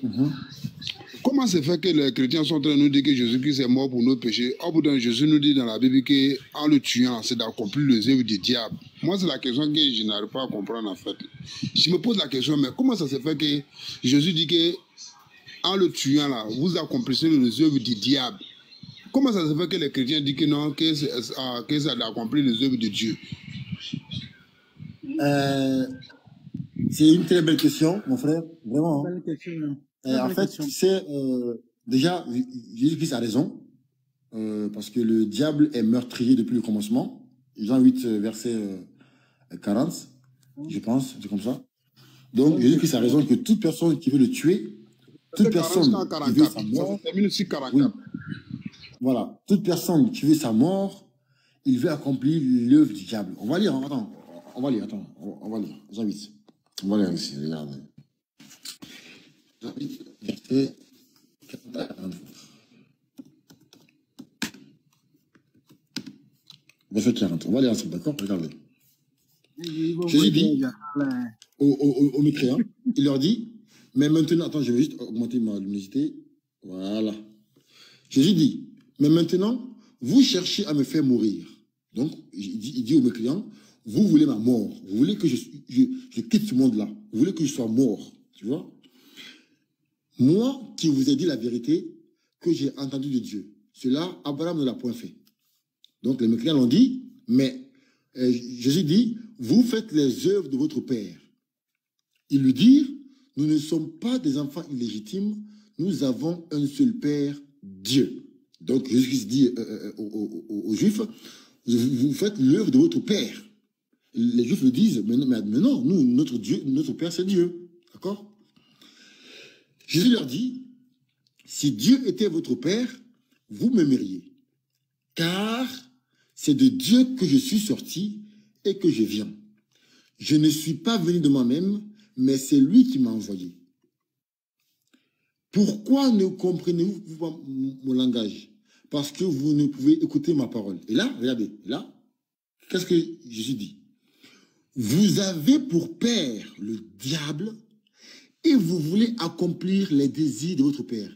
Mhm. Comment se fait que les chrétiens sont en train de nous dire que Jésus-Christ est mort pour nos péchés? Or, pourtant, Jésus nous dit dans la Bible qu'en le tuant, c'est d'accomplir les œuvres du diable. Moi, c'est la question que je n'arrive pas à comprendre en fait. Je me pose la question, mais comment ça se fait que Jésus dit que en le tuant, là, vous accomplissez les œuvres du diable? Comment ça se fait que les chrétiens disent que non, que c'est d'accomplir les œuvres de Dieu? C'est une très belle question, mon frère, vraiment. Belle question. En fait, tu sais, déjà, Jésus-Christ a raison, parce que le diable est meurtrier depuis le commencement. Jean 8, verset 40, je pense, c'est comme ça. Donc, Jésus-Christ a raison que toute personne qui veut le tuer, toute personne qui veut sa mort, oui, voilà, toute personne qui veut sa mort, il veut accomplir l'œuvre du diable. On va lire, hein, attends, on va lire, Jean 8. On va lire ici, regarde. Jean 8, verset 40 à 49. Verset 40, on va lire ensemble, d'accord? Regardez. Jésus dit aux mécréants, il leur dit, mais maintenant, attends, je vais juste augmenter ma luminosité. Voilà. Jésus dit, mais maintenant, vous cherchez à me faire mourir. Donc, il dit aux mécréants, vous voulez ma mort. Vous voulez que je quitte ce monde-là. Vous voulez que je sois mort. Tu vois? Moi qui vous ai dit la vérité que j'ai entendue de Dieu, cela, Abraham ne l'a point fait. Donc, les mécréants l'ont dit, mais Jésus dit, vous faites les œuvres de votre Père. Ils lui dirent, nous ne sommes pas des enfants illégitimes, nous avons un seul Père, Dieu. Donc Jésus dit aux Juifs, vous faites l'œuvre de votre Père. Les Juifs le disent, mais non, nous, notre Dieu, notre Père, c'est Dieu. D'accord? Jésus leur dit, si Dieu était votre Père, vous m'aimeriez. Car c'est de Dieu que je suis sorti et que je viens. Je ne suis pas venu de moi-même, mais c'est lui qui m'a envoyé. Pourquoi ne comprenez-vous pas mon langage? Parce que vous ne pouvez écouter ma parole. Et là, regardez, là, qu'est-ce que Jésus dit? Vous avez pour père le diable et vous voulez accomplir les désirs de votre père.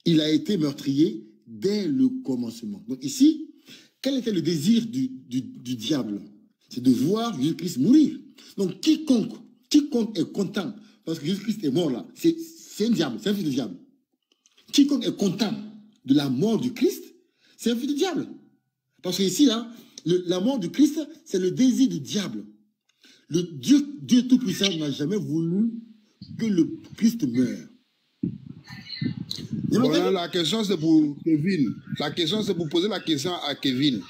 Il a été meurtrier dès le commencement. Donc ici, quel était le désir du diable? C'est de voir Jésus-Christ mourir. Donc quiconque est content parce que Jésus-Christ est mort là, c'est un diable, c'est un fils du diable. Quiconque est content de la mort du Christ, c'est un fils du diable. Parce que ici, là, la mort du Christ, c'est le désir du diable. Le Dieu Tout-Puissant n'a jamais voulu que le Christ meure. Voilà, la question c'est pour Kevin. La question c'est pour poser la question à Kevin.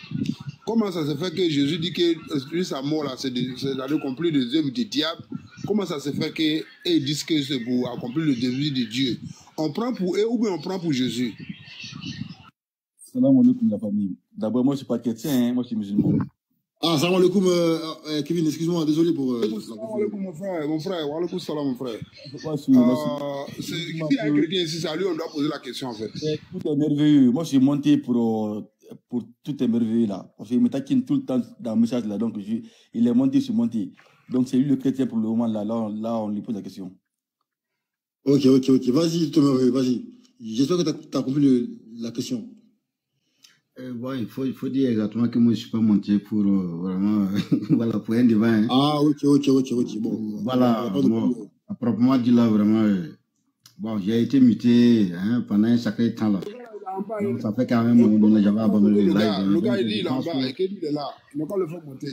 Comment ça se fait que Jésus dit que sa mort là, c'est d'accomplir les œuvres du diable? Comment ça se fait qu'ils disent que c'est pour accomplir le désir de Dieu? On prend pour eux ou bien on prend pour Jésus? Salam alaikum la famille. D'abord, moi je ne suis pas chrétien, hein, moi je suis musulman. Ah, salam alaikum, Kevin, excuse-moi, désolé pour... salam alaikum mon frère, wa alaikum salam mon frère. Qui est un chrétien ici, c'est à lui on doit poser la question en fait. Tout est merveilleux. Moi je suis monté pour tout est merveilleux là. Parce qu'il me taquine tout le temps dans le message là, donc il est monté, je suis monté. Donc c'est lui le chrétien pour le moment là, on lui pose la question. Ok, vas-y, vas-y. J'espère que tu as compris la question. Bon, il faut dire exactement que moi je ne suis pas monté pour vraiment voilà, pour un divin. Hein. Ah, ok. Bon, voilà, bon, à proprement dit là, vraiment, bon, j'ai été muté hein, pendant un sacré temps là. Donc, ça fait quand même un moment donné, j'avais abandonné le live. Le gars, il dit, il est en bas, et qu'il est là. Il ne pas le faire monter.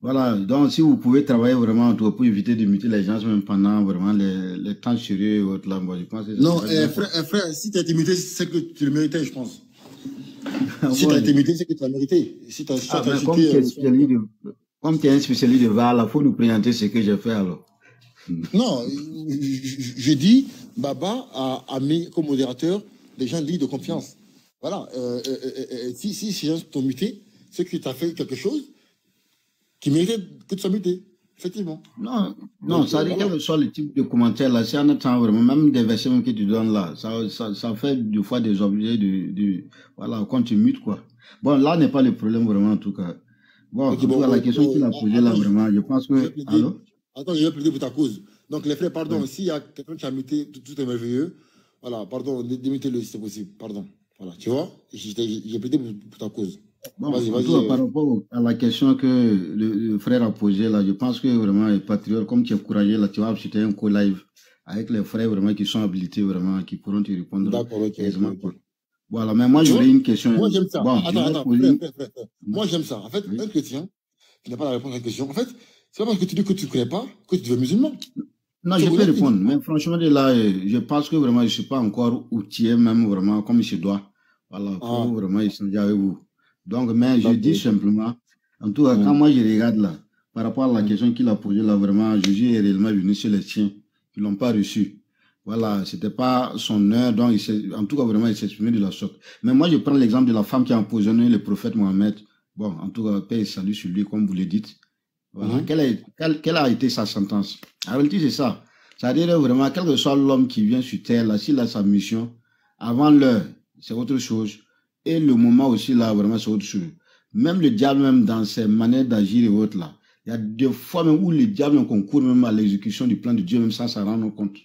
Voilà, donc si vous pouvez travailler vraiment pour éviter de muter les gens, même pendant vraiment les temps sérieux et autres là, moi je pense que non, frère, si tu as été muté, c'est que tu le méritais, je pense. Si tu as été muté, c'est que tu l'as mérité. Si tu as comme tu es un spécialiste de VAR, il faut nous présenter ce que j'ai fait alors. Non, je dis, Baba a mis comme modérateur des gens dignes de confiance. Voilà. Si ces gens t'ont muté, c'est que tu as fait quelque chose qui méritait que tu sois muté. Effectivement. Non, ça veut dire que soit le type de commentaire là, c'est en temps vraiment, même des versions que tu donnes là, ça fait des fois des objets voilà, quand tu mutes quoi. Bon, là n'est pas le problème vraiment en tout cas. Bon, la question qu'il a posée là vraiment, je pense que. Attends, je vais plaider pour ta cause. Donc, les frères, pardon, Oui. s'il y a quelqu'un qui a muté, tout est merveilleux. Voilà, pardon, démutez-le si c'est possible, pardon. Voilà, tu vois, j'ai pété pour ta cause. Bon, Vas-y, en vas-y. tout cas, par rapport à la question que le frère a posée là, je pense que vraiment, les patriotes, comme tu es courageux là, tu vas acheter un co-live avec les frères vraiment qui sont habilités, vraiment, qui pourront te répondre D'accord, ok, aisément, ok. quoi. Voilà, mais moi, Tu vois, j'aurais une question. moi, j'aime ça. Bon, je vais Attends, poser frère. Moi, j'aime ça. En fait, Oui. un chrétien qui n'a pas la réponse à la question, en fait, c'est pas parce que tu dis que tu ne connais pas que tu deviens musulman. Non, C'est je peux honnête, répondre, mais franchement, de là, je pense que vraiment, je ne suis pas encore outillé, même vraiment comme je dois. Voilà, Ah, pour vraiment échanger avec vous. Donc, mais je d'accord, dis ok. simplement, en tout cas, quand moi je regarde là, par rapport à la Hum. question qu'il a posée là, vraiment, Jésus est réellement venu sur les siens, qui ne l'ont pas reçu. Voilà, c'était pas son heure, donc en tout cas, vraiment, il s'est exprimé de la sorte. Mais moi, je prends l'exemple de la femme qui a empoisonné le prophète Mohammed. Bon, en tout cas, paix et salut sur lui, comme vous le dites. Voilà, Mhm. quelle a été sa sentence? En réalité, c'est ça. C'est-à-dire vraiment, quel que soit l'homme qui vient sur terre, là, s'il a sa mission, avant l'heure, c'est autre chose. Et le moment aussi, là, vraiment, c'est autre chose. Même le diable, même dans ses manières d'agir et autres, là, il y a des fois même où le diable même concourt même à l'exécution du plan de Dieu, même sans s'en rendre compte.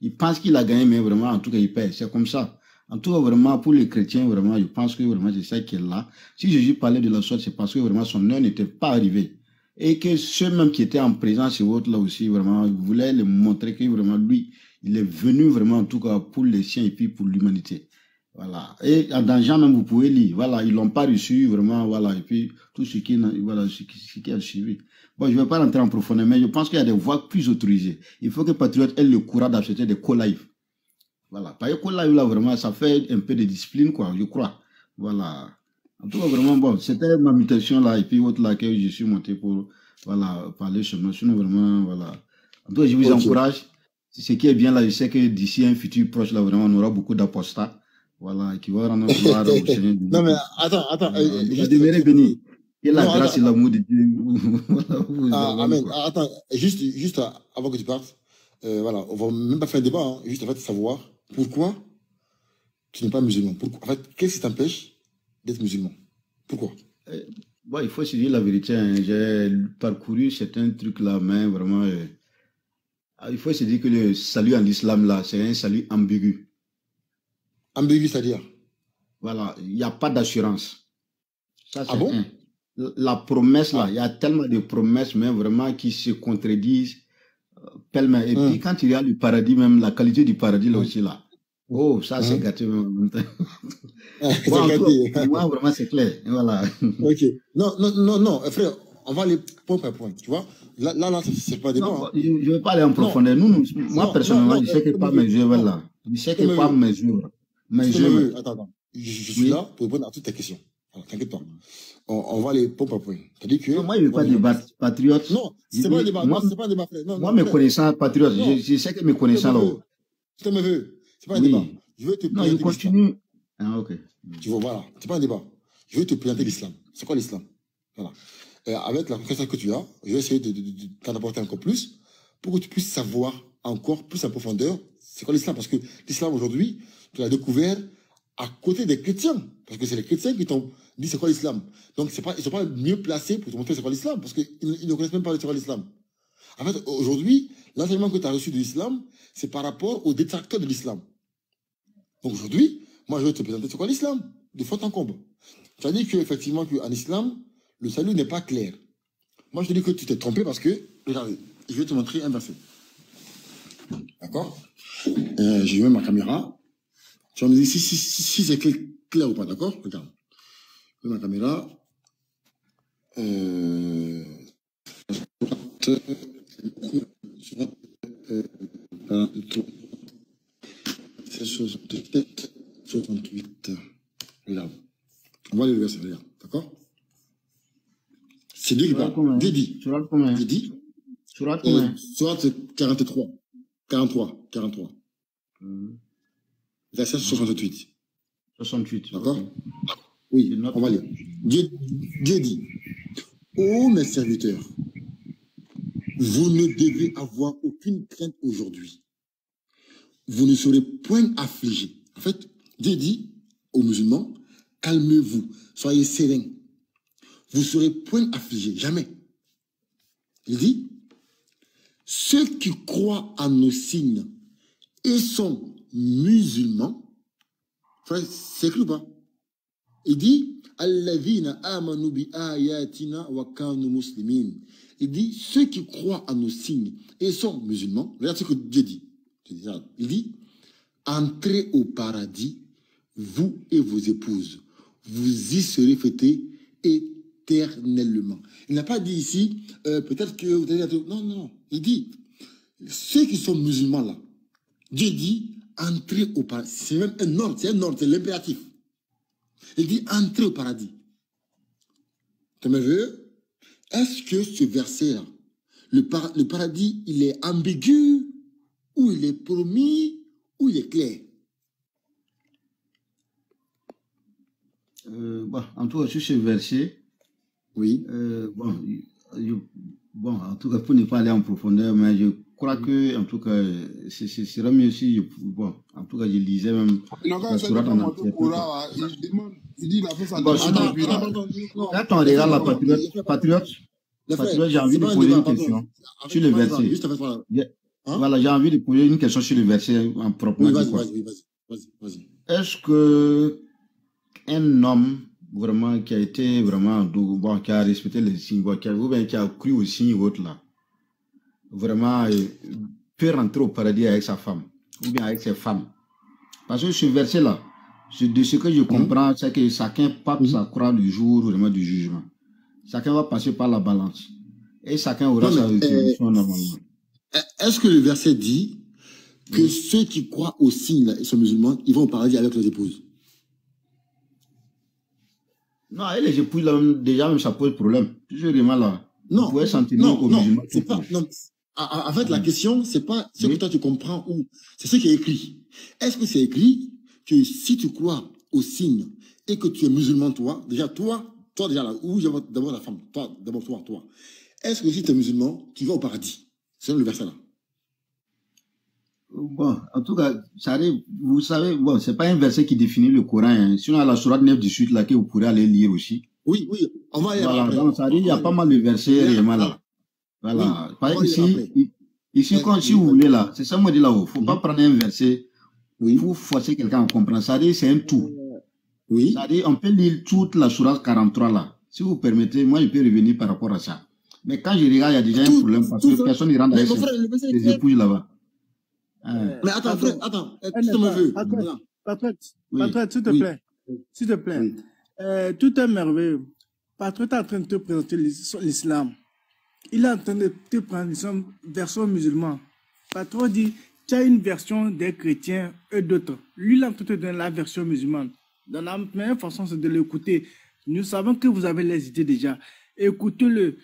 Il pense qu'il a gagné, mais vraiment, en tout cas, il perd. C'est comme ça. En tout cas, vraiment, pour les chrétiens, vraiment, je pense que vraiment, c'est ça qui est là. Si Jésus parlait de la sorte, c'est parce que vraiment, son heure n'était pas arrivée. Et que ceux même qui étaient en présence et autres, là aussi, vraiment, voulaient leur montrer que vraiment, lui, il est venu vraiment, en tout cas, pour les siens et puis pour l'humanité. Voilà. Et dans Jean même, vous pouvez lire. Voilà, ils l'ont pas reçu, vraiment, voilà. Et puis, tout ce qui, voilà, ce qui a suivi. Bon, je ne vais pas rentrer en profondeur, mais je pense qu'il y a des voies plus autorisées. Il faut que Patriote ait le courage d'acheter des co-live. Voilà. Parce que co-live, là, vraiment, ça fait un peu de discipline, quoi, je crois. Voilà. En tout cas, vraiment, bon, c'était ma mutation, là, et puis autre, là, que je suis monté pour, voilà, parler sur moi. Sinon, vraiment, voilà. En tout cas, je vous Ok. encourage. Ce qui est bien, là, je sais que d'ici un futur proche, là, vraiment, on aura beaucoup d'apostats. Voilà, qui vont rendre gloire au Seigneur. Non, mais attends, Voilà. Vous juste, demeurez béni. Et la non, grâce et attends, l'amour de Dieu voilà, vous Amen. quoi. Attends, juste avant que tu partes, voilà, on va même pas faire un débat, hein, juste en fait savoir pourquoi tu n'es pas musulman. Pourquoi, en fait, qu'est-ce qui t'empêche d'être musulman? Pourquoi? Bon, il faut se dire la vérité. Hein. J'ai parcouru certains trucs là, mais vraiment, il faut se dire que le salut en islam là, c'est un salut ambigu. Ambigu, c'est-à-dire? Voilà, il n'y a pas d'assurance. Ça, Ah c'est bon? un. La promesse là, Ah. il y a tellement de promesses, mais vraiment qui se contredisent pêle-mêle. Et puis quand il y a le paradis, même la qualité du paradis là aussi là. Oh, ça c'est gâté même en même temps. C'est Bon, en tout gâté. cas, pour moi, vraiment, c'est clair. Et voilà. Ok. Non, frère, on va aller point par point, tu vois. Là, c'est pas débat. Non, Hein. je ne vais pas aller en Non, profondeur. Moi, personnellement, je sais que pas mes œuvres non, là. Je sais si tu que me pas veux, mes œuvres. Mes si tu me œuvres. veux, attends. Je suis là Oui. pour répondre à toutes tes questions. Alors, t'inquiète pas. On va aller point par point. C'est-à-dire que. Non, moi, je ne veux pas débattre. Patriote. Non, c'est pas un débat. Moi, Non, c'est pas un débat, frère. Non, moi non, mes frère. connaissances, patriote, Non, je sais que mes si tu me connaissances là. veux. Si tu me veux. C'est pas un débat. Oui. Je veux te Non, je présenter l'islam. continue. Ah, ok. Tu vois, voilà. C'est pas un débat. Je veux te présenter l'islam. C'est quoi l'islam? Voilà. Avec la connaissance que tu as, je vais essayer de t'en apporter encore plus pour que tu puisses savoir encore plus en profondeur c'est quoi l'islam. Parce que l'islam aujourd'hui, tu l'as découvert à côté des chrétiens. Parce que c'est les chrétiens qui t'ont dit c'est quoi l'islam. Donc ils ne sont pas mieux placés pour te montrer c'est quoi l'islam. Parce qu'ils ne connaissent même pas c'est quoi l'islam. En fait, aujourd'hui, l'enseignement que tu as reçu de l'islam, c'est par rapport aux détracteurs de l'islam. Donc aujourd'hui, moi je vais te présenter c'est quoi l'islam, de fond en comble. Tu as dit qu'effectivement, qu'en islam, le salut n'est pas clair. Moi, je te dis que tu t'es trompé parce que, regarde, je vais te montrer un verset. D'accord? Je mets ma caméra. Tu vas me dire si c'est clair ou pas, d'accord? Regarde. Je mets ma caméra. C'est 68. Regarde. On va aller le verset, regarde. D'accord? C'est Dieu qui parle. Dieu dit. Surat combien? Dieu dit. Surat combien? Surat 43. 43. Verset 68. 68. D'accord? Okay. Oui, on va lire. Dieu dit, ô mes serviteurs, vous ne devez avoir aucune crainte aujourd'hui. Vous ne serez point affligés. En fait, Dieu dit aux musulmans, calmez-vous, soyez sereins. Vous ne serez point affligés, jamais. Il dit, ceux qui croient en nos signes et sont musulmans, c'est écrit ou pas? Il dit, Allavina amanu bi ayatina wa kanu muslimin. Il dit, ceux qui croient en nos signes et sont musulmans, regarde ce que Dieu dit. Il dit, entrez au paradis, vous et vos épouses. Vous y serez fêtés éternellement. Il n'a pas dit ici, peut-être que vous allez... Non, non. Il dit, ceux qui sont musulmans là, Dieu dit, entrez au paradis. C'est même un ordre, c'est l'impératif. Il dit, entrez au paradis. Tu me veux? Est-ce que ce verset-là, le paradis, il est ambigu, ou il est promis, ou il est clair? Bon, en tout cas, sur ce verset, oui. Bon, en tout cas, pour ne pas aller en profondeur, mais je crois que, en tout cas, ce serait mieux si, bon, en tout cas, je lisais même. Non, quand c'est il dit la face à Quand on regarde la patriote, j'ai envie de poser une question sur le verset. Voilà, j'ai envie de poser une question sur le verset en proprement. Vas-y. Est-ce que un homme vraiment qui a été vraiment bon, qui a respecté les signes, ou bien qui a cru aux signes ou autre là, vraiment peut rentrer au paradis avec sa femme ou bien avec ses femmes? Parce que ce verset là, de ce que je comprends, c'est que chacun porte sa croix le jour vraiment du jugement. Chacun va passer par la balance et chacun aura sa rétribution normalement. Est-ce que le verset dit que ceux qui croient aux signes et sont musulmans, ils vont au paradis avec leurs épouses? Non, et les épouses, là, déjà, ça pose problème. Toujours là. Non, vous pouvez sentir musulmans. C'est pas. Non. En fait, la question, c'est pas ce que toi tu comprends ou c'est ce qui est écrit. Est-ce que c'est écrit que si tu crois aux signes et que tu es musulman, toi déjà là, ou d'abord la femme, d'abord toi. Est-ce que si tu es musulman, tu vas au paradis? C'est le verset là. Bon, en tout cas, ça arrive, vous savez, bon, c'est pas un verset qui définit le Coran, hein. Sinon, à la sourate 9-18, là, que vous pourrez aller lire aussi. Oui, on va y aller. Voilà, donc, ça arrive, il y a pas mal de versets, réellement, là. Voilà. Oui, par exemple, ici, si vous voulez, là, c'est ça, moi, dit là-haut. Faut pas prendre un verset pour forcer quelqu'un à comprendre. Ça dit, c'est un tout. Oui. Ça dit, on peut lire toute la sourate 43, là. Si vous permettez, moi, je peux revenir par rapport à ça. Mais quand je regarde, il y a déjà un problème parce que personne ne rentre avec les épouses là-bas. Mais attends, frère, tu me veux. Patrick, s'il te plaît. Tout est merveilleux. Patrick est en train de te présenter l'islam. Il est en train de te prendre une version musulmane. Patrick dit, tu as une version des chrétiens et d'autres. Lui, il est en train de te donner la version musulmane. Dans la meilleure façon, c'est de l'écouter. Nous savons que vous avez les idées déjà. Écoutez-le.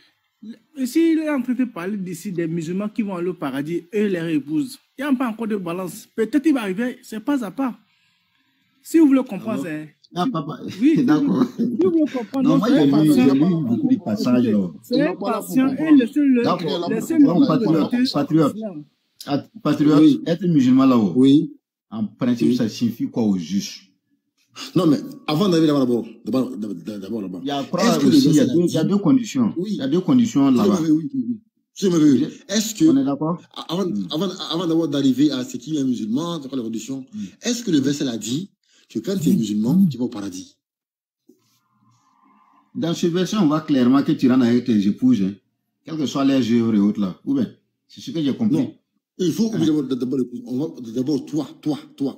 Ici, il est en train de parler d'ici des musulmans qui vont aller au paradis et leur épouse. Il n'y a pas encore de balance. Peut-être il va arriver, c'est pas à pas. Si vous voulez comprendre, c'est... Ah, papa. Oui, d'accord. Si vous voulez comprendre, non, moi, j'ai lu beaucoup de passages. C'est patient et laissez-le... Patriote, être musulman là-haut. Oui. En principe, ça signifie quoi au juste? Non, mais avant d'aller là-bas, d'abord là-bas. Il y a deux conditions. Oui. Il y a deux conditions là-bas. Oui. Est-ce que... On est d'accord? Avant d'abord d'arriver à ce qui est musulman, c'est quoi la condition? Est-ce que le verset a dit que quand tu es musulman, tu vas au paradis? Dans ce verset, on voit clairement que tu rentres avec tes épouses, hein, quelles que soient les œuvres et autres là. Ou bien, c'est ce que j'ai compris. Non. Il faut d'abord toi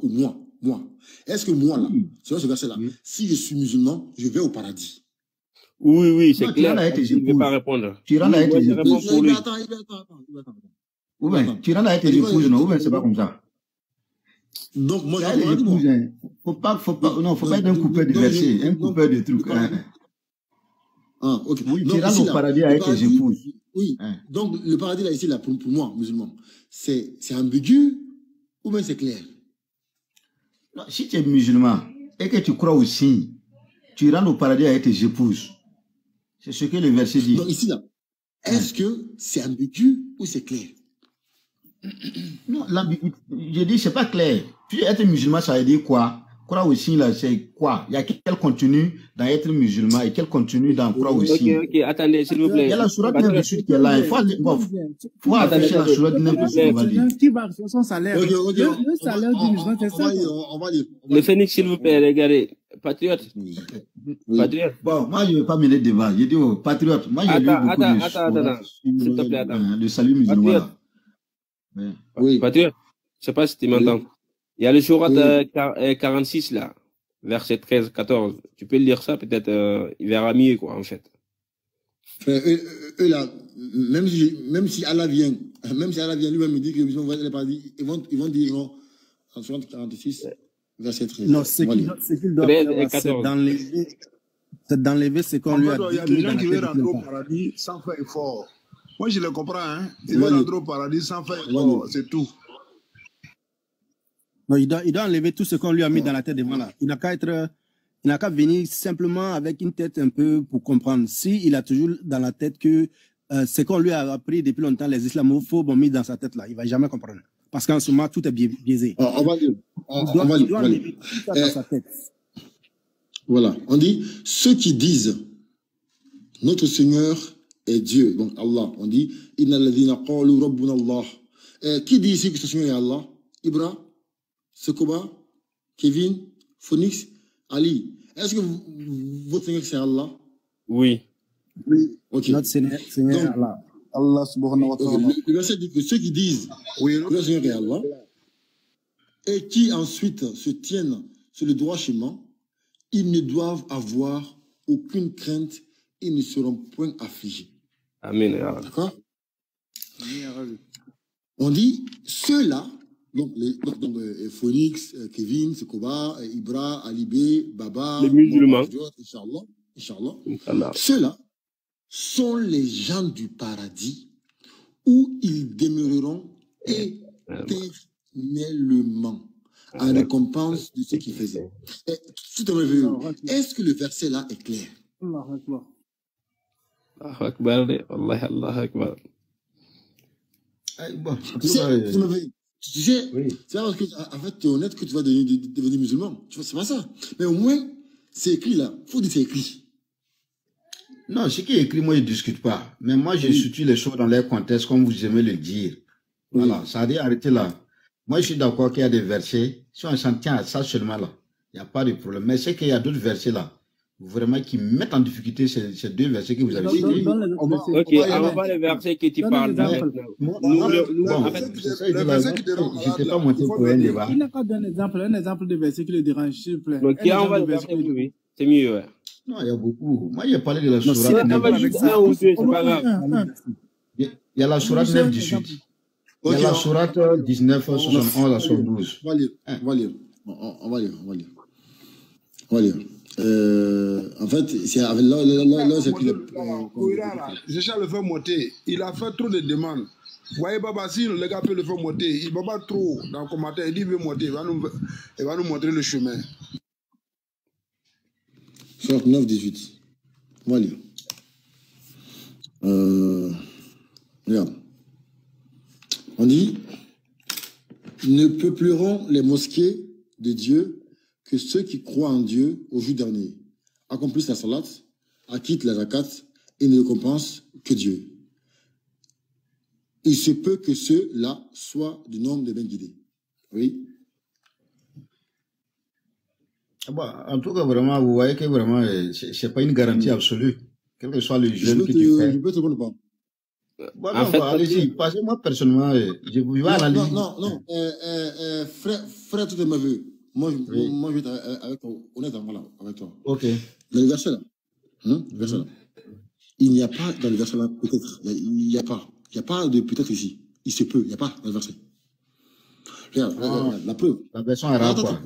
ou moi. Est-ce que moi, là, selon ce verset-là, si je suis musulman, je vais au paradis? Oui, c'est clair. Je ne vais pas répondre. Tu rentres avec tes épouses. Attends. Ou bien, tu rentres avec tes épouses, non? Ou bien, c'est pas comme ça. Donc, moi, j'ai les épouses, hein. Faut pas être un coupeur de versets, un coupeur de trucs. Ah, ok. Oui, tu rentres au paradis avec tes épouses. Oui. Donc, le paradis, là, ici, là, pour moi, musulman, c'est ambigu ou bien c'est clair? Non, si tu es musulman et que tu crois au signe, tu rentres au paradis avec tes épouses. C'est ce que le verset dit. Donc, ici, là, est-ce que c'est ambigu ou c'est clair? Non, je dis, c'est pas clair. Puis être musulman, ça veut dire quoi? croire aussi, là, c'est quoi? Il y a quel contenu dans être musulman et quel contenu dans croire aussi? Ok, attendez, s'il vous plaît. Il y a la sourate 9 du sud qui est là. Il faut afficher la sourate 9 du sud, on va dire. Qui va sur son salaire? Le salaire du musulman, c'est ça. On va lire. Le Phénix, s'il vous plaît, regardez. Patriote. Patriote. Bon, moi, je ne vais pas mener le débat. Je dis, patriote, moi, j'ai lu beaucoup de attends. S'il te plaît, attends. Le salut musulman. Oui. Patriote, je ne sais pas si tu m'entends. Il y a le Sourate 46, là, verset 13-14. Tu peux lire ça, peut-être, il verra mieux, quoi, en fait. Eux, là, même si Allah vient lui-même me dit que les musulmans vont aller au paradis, ils vont dire, non, en Sourate 46, verset 13. Non, c'est qu'il doit c'est d'enlever ce qu'on lui a dit. Il y a des gens qui veulent rentrer au paradis sans faire effort. Moi, je le comprends, hein. Ils veulent rentrer au paradis sans faire effort, c'est tout. Non, il doit enlever tout ce qu'on lui a mis dans la tête devant là. Il n'a qu'à venir simplement avec une tête un peu pour comprendre. Si il a toujours dans la tête que ce qu'on lui a appris depuis longtemps, les islamophobes ont mis dans sa tête là, il va jamais comprendre. Parce qu'en ce moment, tout est biaisé. On va lire. Il doit enlever tout ça dans sa tête. Voilà. On dit, ceux qui disent, notre Seigneur est Dieu, donc Allah. On dit, Inna alladhina qalu rabbuna Allah. Qui dit ici que ce Seigneur est Allah? Ibra, Sekoba, Kevin, Phoenix, Ali. Est-ce que votre Seigneur c'est Allah? Oui. Ok. Notre Seigneur donc, Allah. Allah subhanahu wa ta'ala. Le verset dit que ceux qui disent que le Seigneur est Allah et qui ensuite se tiennent sur le droit chemin, ils ne doivent avoir aucune crainte, ils ne seront point affligés. Amen. D'accord? On dit, ceux-là, donc Phoenix, Kevin, Sekoba, Ibra, Alibé, Baba, les musulmans, Inch'Allah, ceux-là sont les gens du paradis où ils demeureront éternellement en récompense de ce qu'ils faisaient. Est-ce que le verset là est clair? Allah Akbar, Allah Akbar. Tu sais, c'est parce que, en fait, tu es honnête que tu vas devenir musulman. Tu vois, c'est pas ça. Mais au moins, c'est écrit là. Il faut dire que c'est écrit. Non, ce qui est écrit, moi, je ne discute pas. Mais moi, je situe les choses dans leur contexte, comme vous aimez le dire. Voilà, ça a dit arrêter là. Moi, je suis d'accord qu'il y a des versets. Si on s'en tient à ça seulement là, il n'y a pas de problème. Mais c'est qu'il y a d'autres versets là, vraiment qui mettent en difficulté ces deux versets que vous avez cités. Ok, on va voir les versets que tu parles. Je n'étais pas monté pour un débat. Il n'a pas donné un exemple de verset qui le dérange, s'il vous plaît. Donc, on va le verset, oui. C'est mieux, ouais. Non, il y a beaucoup. Moi, j'ai parlé de la sourate. Il y a la sourate 9 du sud. Il y a la sourate 19, 71 à 72. On va lire. En fait, c'est avec là, c'est qu'il c'est ça le fait monter. Il a fait trop de demandes. Vous voyez, Baba, si le gars peut le faire monter, il ne va pas trop dans le commentaire. Il dit qu'il veut monter, il va nous montrer le chemin. Sourate 9, 18. On va lire. Regarde. On dit, ne peupleront les mosquées de Dieu que ceux qui croient en Dieu au jour dernier, accomplissent la salat, acquittent la zakat et ne récompensent que Dieu. Il se peut que ceux-là soient du nombre des bien guidés. Oui. Bon, en tout cas, vraiment, vous voyez que vraiment, c'est pas une garantie absolue. Quel que soit le jeûne que tu fais. Je peux te répondre pas. Bon, en fait, allez-y. Parce que moi, personnellement, je vais analyser. Non. Frère, tout est ma vue. Moi, je vais être avec toi, honnêtement, voilà, avec toi. Ok. Dans le verset là, il n'y a pas dans le verset là, peut-être, il n'y a pas de peut-être ici. Il se peut, il n'y a pas dans le verset. Regarde, la preuve. La version arabe, quoi.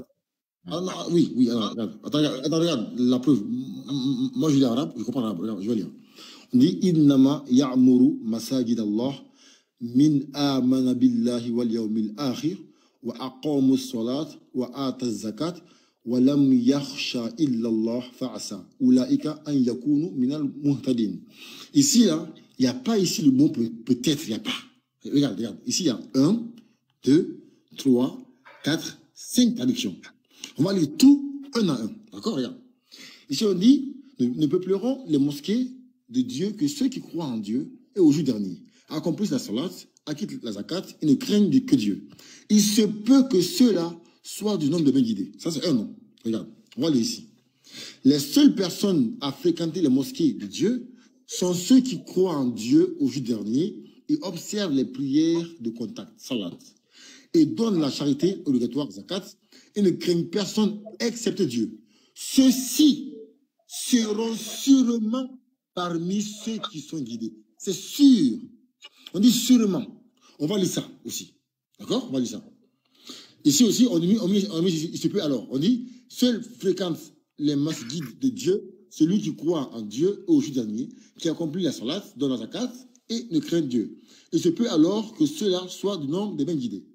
Oui, regarde. Attends, regarde, la preuve. Moi, je lis arabe, je comprends l'arabe, regarde, je vais lire. On dit, Innama ya'muru masajid Allah min amana billahi wal yawmil akhir wa aqamu as-salat wa ata az-zakat wa lam yakhsha illa Allah fa'asa ulaika an yakunu min al-muhtadin. Ici, là, il n'y a pas ici le mot peut-être, il n'y a pas. Regarde. Ici, il y a 1, 2, 3, 4, 5 traductions. On va lire tout un à un. D'accord, regarde. Ici, on dit, ne peupleront les mosquées de Dieu que ceux qui croient en Dieu et au jour dernier, accomplissent la salat, acquittent la zakat et ne craignent que Dieu. Il se peut que ceux-là soient du nombre de bien guidés. Ça, c'est un nom. Regarde, on va lire ici. Les seules personnes à fréquenter les mosquées de Dieu sont ceux qui croient en Dieu au jour dernier et observent les prières de contact, salat, et donnent la charité obligatoire, zakat, et ne craignent personne excepté Dieu. Ceux-ci seront sûrement parmi ceux qui sont guidés. C'est sûr. On dit sûrement. On va lire ça aussi. D'accord? On va lire ça. Ici aussi, on dit, il se peut alors. On dit, seul fréquente les masjids de Dieu, celui qui croit en Dieu au jour dernier, qui accomplit la salat, donne la zakat et ne craint Dieu. Il se peut alors que ceux-là soient du nombre des bien guidés.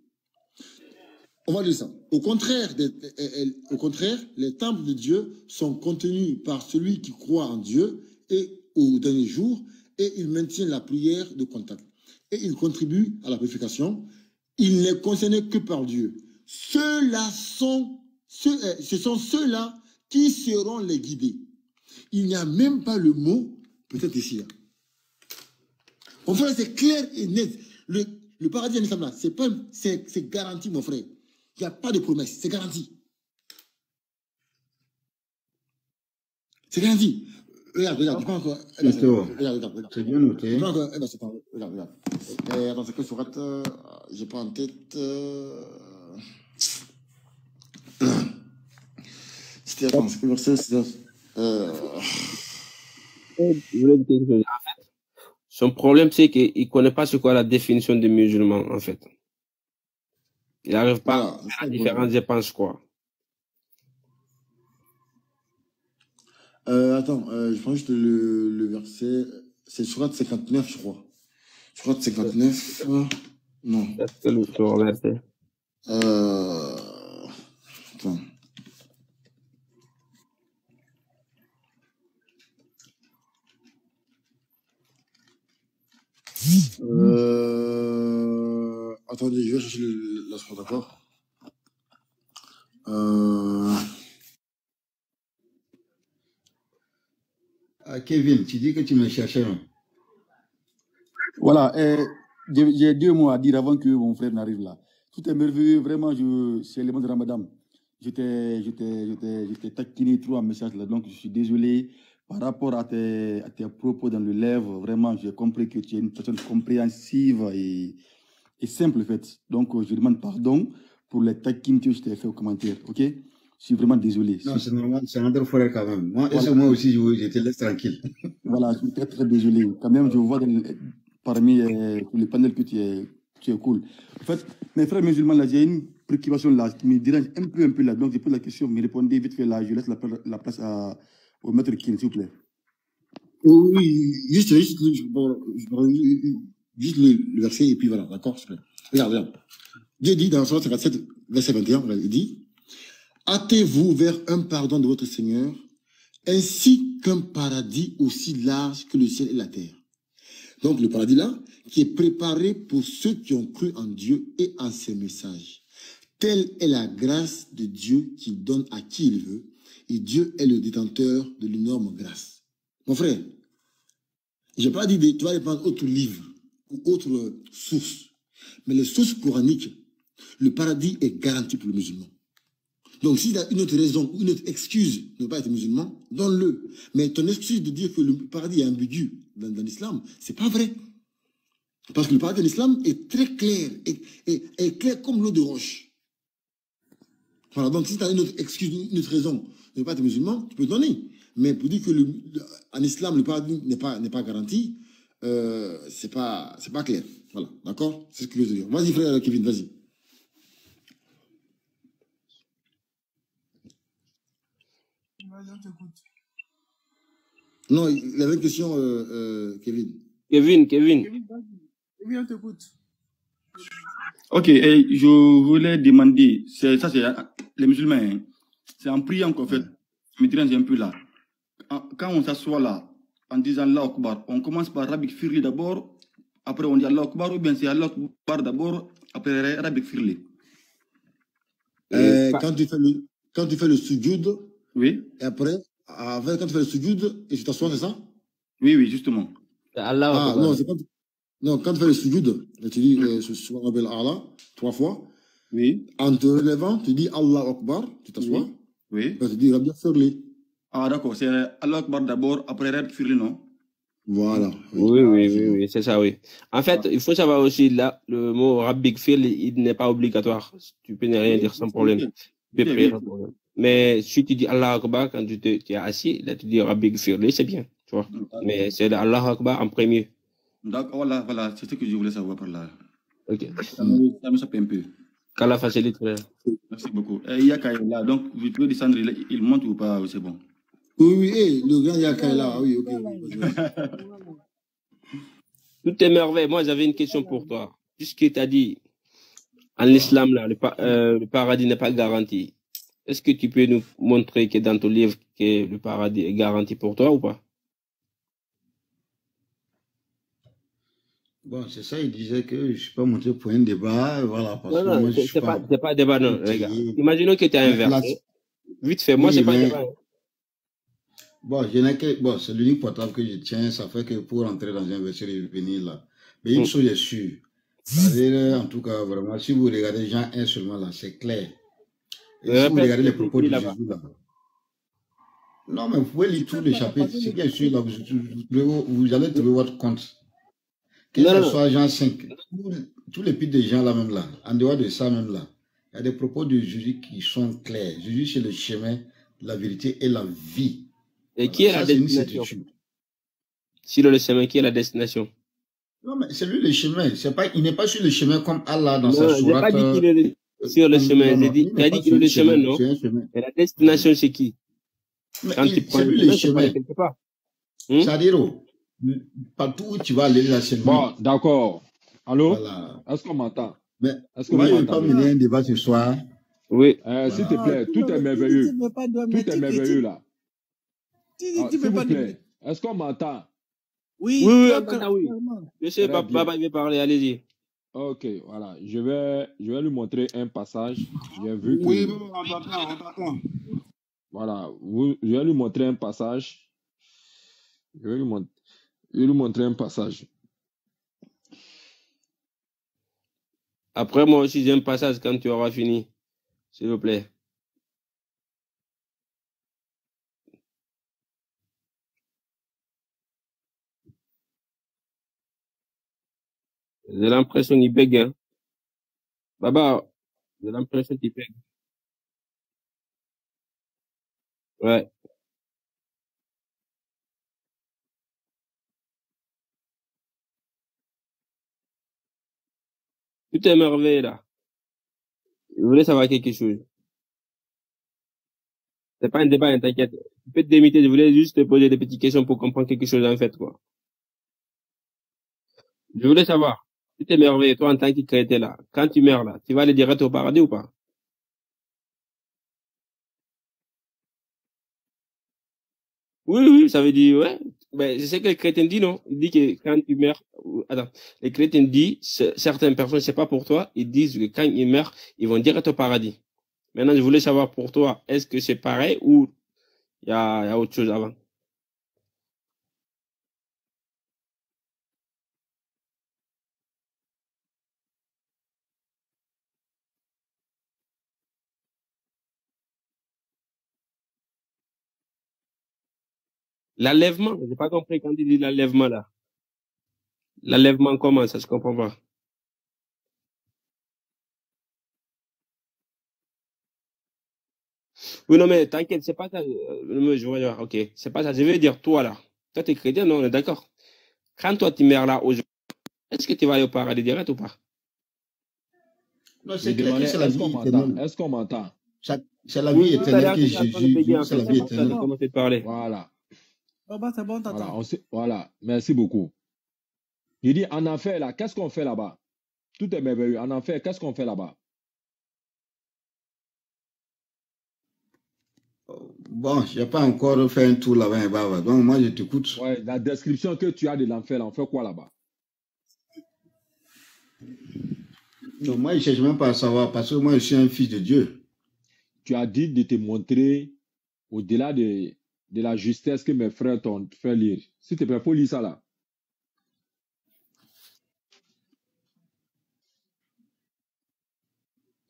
On va lire ça. Au contraire, les temples de Dieu sont contenus par celui qui croit en Dieu et au dernier jour, et il maintient la prière de contact. Et il contribue à la purification. Il n'est concerné que par Dieu. Ce sont ceux-là qui seront les guidés. Il n'y a même pas le mot, peut-être ici. Là. Mon frère, c'est clair et net. Le paradis en islam, là, c'est garanti, mon frère. Il n'y a pas de promesse, c'est garanti. C'est garanti. Regarde, tu prends encore. Regarde. C'est bien noté. Tu prends encore. Regarde. Attends, c'est que sur j'ai pas en tête. C'était, attends, c'est que verset, c'est. Je voulais dire quelque chose. En fait, son problème, c'est qu'il ne connaît pas ce qu'est la définition de musulman, en fait. Il n'arrive pas à faire la différence, je pense, quoi. Attends, je prends juste le verset. C'est Surat 59, je crois. Surat 59. Non. C'est le verset. Attends. Attendez, je vais chercher la surat, d'accord. Kevin, tu dis que tu me cherchais. Non? Voilà, j'ai 2 mots à dire avant que mon frère n'arrive là. Tout est merveilleux, vraiment, c'est le mois de Ramadan. J'étais taquiné trop en message là, donc je suis désolé. Par rapport à tes propos dans le live, vraiment, j'ai compris que tu es une personne compréhensive et simple, en fait. Donc, je demande pardon pour les taquines que je t'ai fait au commentaire, ok? Je suis vraiment désolé. Non, c'est normal, c'est un autre frère quand même. Moi, voilà. Moi aussi, je te laisse tranquille. Voilà, je suis très, très désolé. Quand même, je vois parmi les panels que tu es cool. En fait, mes frères musulmans, là, j'ai une préoccupation là qui me dérange un peu là. Donc, je pose la question, me répondez vite fait là. Je laisse la place au maître Kin, s'il vous plaît. Oui, juste le verset et puis voilà, d'accord. Regarde. Dieu dit dans Surat 57, verset 21, il dit, hâtez-vous vers un pardon de votre Seigneur, ainsi qu'un paradis aussi large que le ciel et la terre. Donc le paradis là, qui est préparé pour ceux qui ont cru en Dieu et en ses messages. Telle est la grâce de Dieu qu'il donne à qui il veut, et Dieu est le détenteur de l'énorme grâce. Mon frère, je n'ai pas dit tu vas aller prendre autre livre ou autre source, mais les sources coraniques, le paradis est garanti pour le musulman. Donc, s'il y a une autre raison ou une autre excuse de ne pas être musulman, donne-le. Mais ton excuse de dire que le paradis est ambigu dans l'islam, c'est pas vrai. Parce que le paradis de l'islam est très clair, est clair comme l'eau de roche. Voilà, donc si tu as une autre excuse, une autre raison de ne pas être musulman, tu peux donner. Mais pour dire que en islam, le paradis n'est pas garanti, c'est pas clair. Voilà, d'accord? C'est ce que je veux dire. Vas-y, frère Kevin, vas-y. Non, il avait une question, Kevin. Kevin, on t'écoute. Ok, et je voulais demander, c'est les musulmans, hein, c'est en priant qu'en fait, je me dérange un peu là. Quand on s'assoit là, en disant Allah Akbar, on commence par Rabbik Firli d'abord, après on dit Allah Akbar, ou bien c'est Allah Akbar d'abord, après Rabbik Firli. Quand quand tu fais le sujoud, oui. Et après, quand tu fais le sujoud, et tu t'assois, c'est ça? Oui, justement. Allah. Non, c'est quand tu fais le sujoud, tu dis Subhanallah Allah 3 fois. Oui. En te relevant, tu dis Allah Akbar, tu t'assois. Oui. Tu dis Rabbi Firli. Ah, d'accord, c'est Allah Akbar d'abord, après Rabbi Firli, non? Voilà. Oui, c'est ça, oui. En fait, il faut savoir aussi, là, le mot Rabbi Firli, il n'est pas obligatoire. Tu peux ne rien dire sans problème. Tu peux prier sans problème. Mais si tu dis Allah Akbar quand tu es assis, là tu dis Rabbi Firli, c'est bien, tu vois. Mais c'est Allah Akbar en premier. D'accord, voilà, c'est ce que je voulais savoir par là. Ok. Ça me choque un peu. Qu'Allah facilite, frère. Merci beaucoup. Yaka est là, donc vous pouvez descendre, il monte ou pas, c'est bon. Oui, le grand Yaka est là, oui, ok. Tout est merveille. Moi, j'avais une question pour toi. Puisque tu as dit, en l'islam, là, le paradis n'est pas garanti. Est-ce que tu peux nous montrer que dans ton livre, que le paradis est garanti pour toi ou pas? Bon, c'est ça, il disait que je ne peux pas monter pour un débat, voilà. Parce Non, que moi, c'est pas débat, non, regarde. Imaginons que tu as un verset. Vite fait, moi, c'est pas débat. Bon, c'est l'unique portable que je tiens, ça fait que pour entrer dans un verset et venir là. Mais une chose est sûre, c'est-à-dire, en tout cas, vraiment, si vous regardez Jean 1 seulement là, c'est clair. Et si vous regardez les propos de Jésus là. Non, mais vous pouvez lire tous les chapitres. C'est bien sûr, là, vous allez trouver votre compte. Que ce soit Jean 5, tous les pieds de Jean là même là, en dehors de ça même là, il y a des propos de Jésus qui sont clairs. Jésus, c'est le chemin, la vérité et la vie. Et qui est la destination? Si le chemin, qui est la destination? Non, mais c'est lui le chemin. Il n'est pas sur le chemin comme Allah dans sa sourate. Je n'ai pas dit qu'il est sur le chemin. Il a dit qu'il est le chemin, non? Et la destination, c'est qui? Quand tu prends le chemin, quelque part. C'est-à-dire, partout où tu vas aller, là, c'est lui. Bon, d'accord. Allô? Voilà. Est-ce qu'on m'entend? Est-ce qu'on m'entend? Je ne vais pas mener un débat ce soir. Oui. S'il te plaît, tout est merveilleux. Tout est merveilleux, là. S'il vous plaît, est-ce qu'on m'entend? Oui, oui. Je sais, papa, il veut parler, allez-y. Ok, voilà. Je vais lui montrer un passage. J'ai vu que... Oui, on t'entend. Voilà. Je vais lui montrer un passage. Je vais lui montrer un passage. Après, moi aussi, j'ai un passage quand tu auras fini. S'il vous plaît. J'ai l'impression qu'il bègue, hein. Baba, j'ai l'impression qu'il bègue. Ouais. Tout est merveilleux, là. Je voulais savoir quelque chose. C'est pas un débat, hein, t'inquiète. Tu peux te démiter, je voulais juste te poser des petites questions pour comprendre quelque chose, en fait, quoi. Je voulais savoir. Tout est merveilleux, toi, en tant que chrétien, là. Quand tu meurs, là, tu vas aller direct au paradis ou pas? Oui, ça veut dire, ouais. Ben, je sais que les chrétiens disent non. Ils disent que quand tu meurs, attends, les chrétiens disent, certaines personnes, c'est pas pour toi, ils disent que quand ils meurent, ils vont direct au paradis. Maintenant, je voulais savoir pour toi, est-ce que c'est pareil ou il y a autre chose avant? L'enlèvement, j'ai pas compris quand il dit l'enlèvement là. L'enlèvement comment, ça je comprends pas. Oui, non, mais t'inquiète, c'est pas ça. Je vois, ok, c'est pas ça. Je veux dire, toi là, toi t'es chrétien, non, on est d'accord. Quand toi tu meurs là aujourd'hui, est-ce que tu vas aller au paradis direct ou pas? Non, c'est clair que c'est la vie éternelle. Est-ce qu'on m'entend? C'est la vie éternelle que Jésus, c'est la vie éternelle. Voilà. C'est bon, t'attends. Voilà, merci beaucoup. Il dit, en enfer, là, qu'est-ce qu'on fait là-bas? Tout est merveilleux. En enfer, qu'est-ce qu'on fait là-bas? Bon, je n'ai pas encore fait un tour là-bas. Donc, moi, je t'écoute. Ouais, la description que tu as de l'enfer, là, on fait quoi là-bas? Non, moi, je ne cherche même pas à savoir parce que moi, je suis un fils de Dieu. tu as dit de te montrer au-delà de la justesse que mes frères t'ont fait lire. S'il te plaît, il faut lire ça là.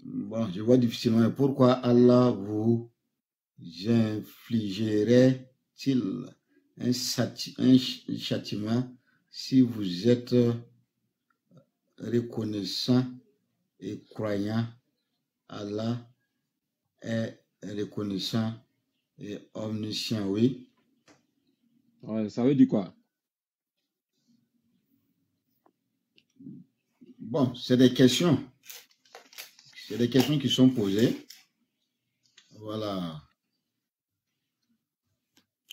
Bon, je vois difficilement pourquoi Allah vous infligerait-il un châtiment si vous êtes reconnaissant et croyant. Allah est reconnaissant et omniscient, oui. Ouais, ça veut dire quoi? Bon, c'est des questions. C'est des questions qui sont posées. Voilà.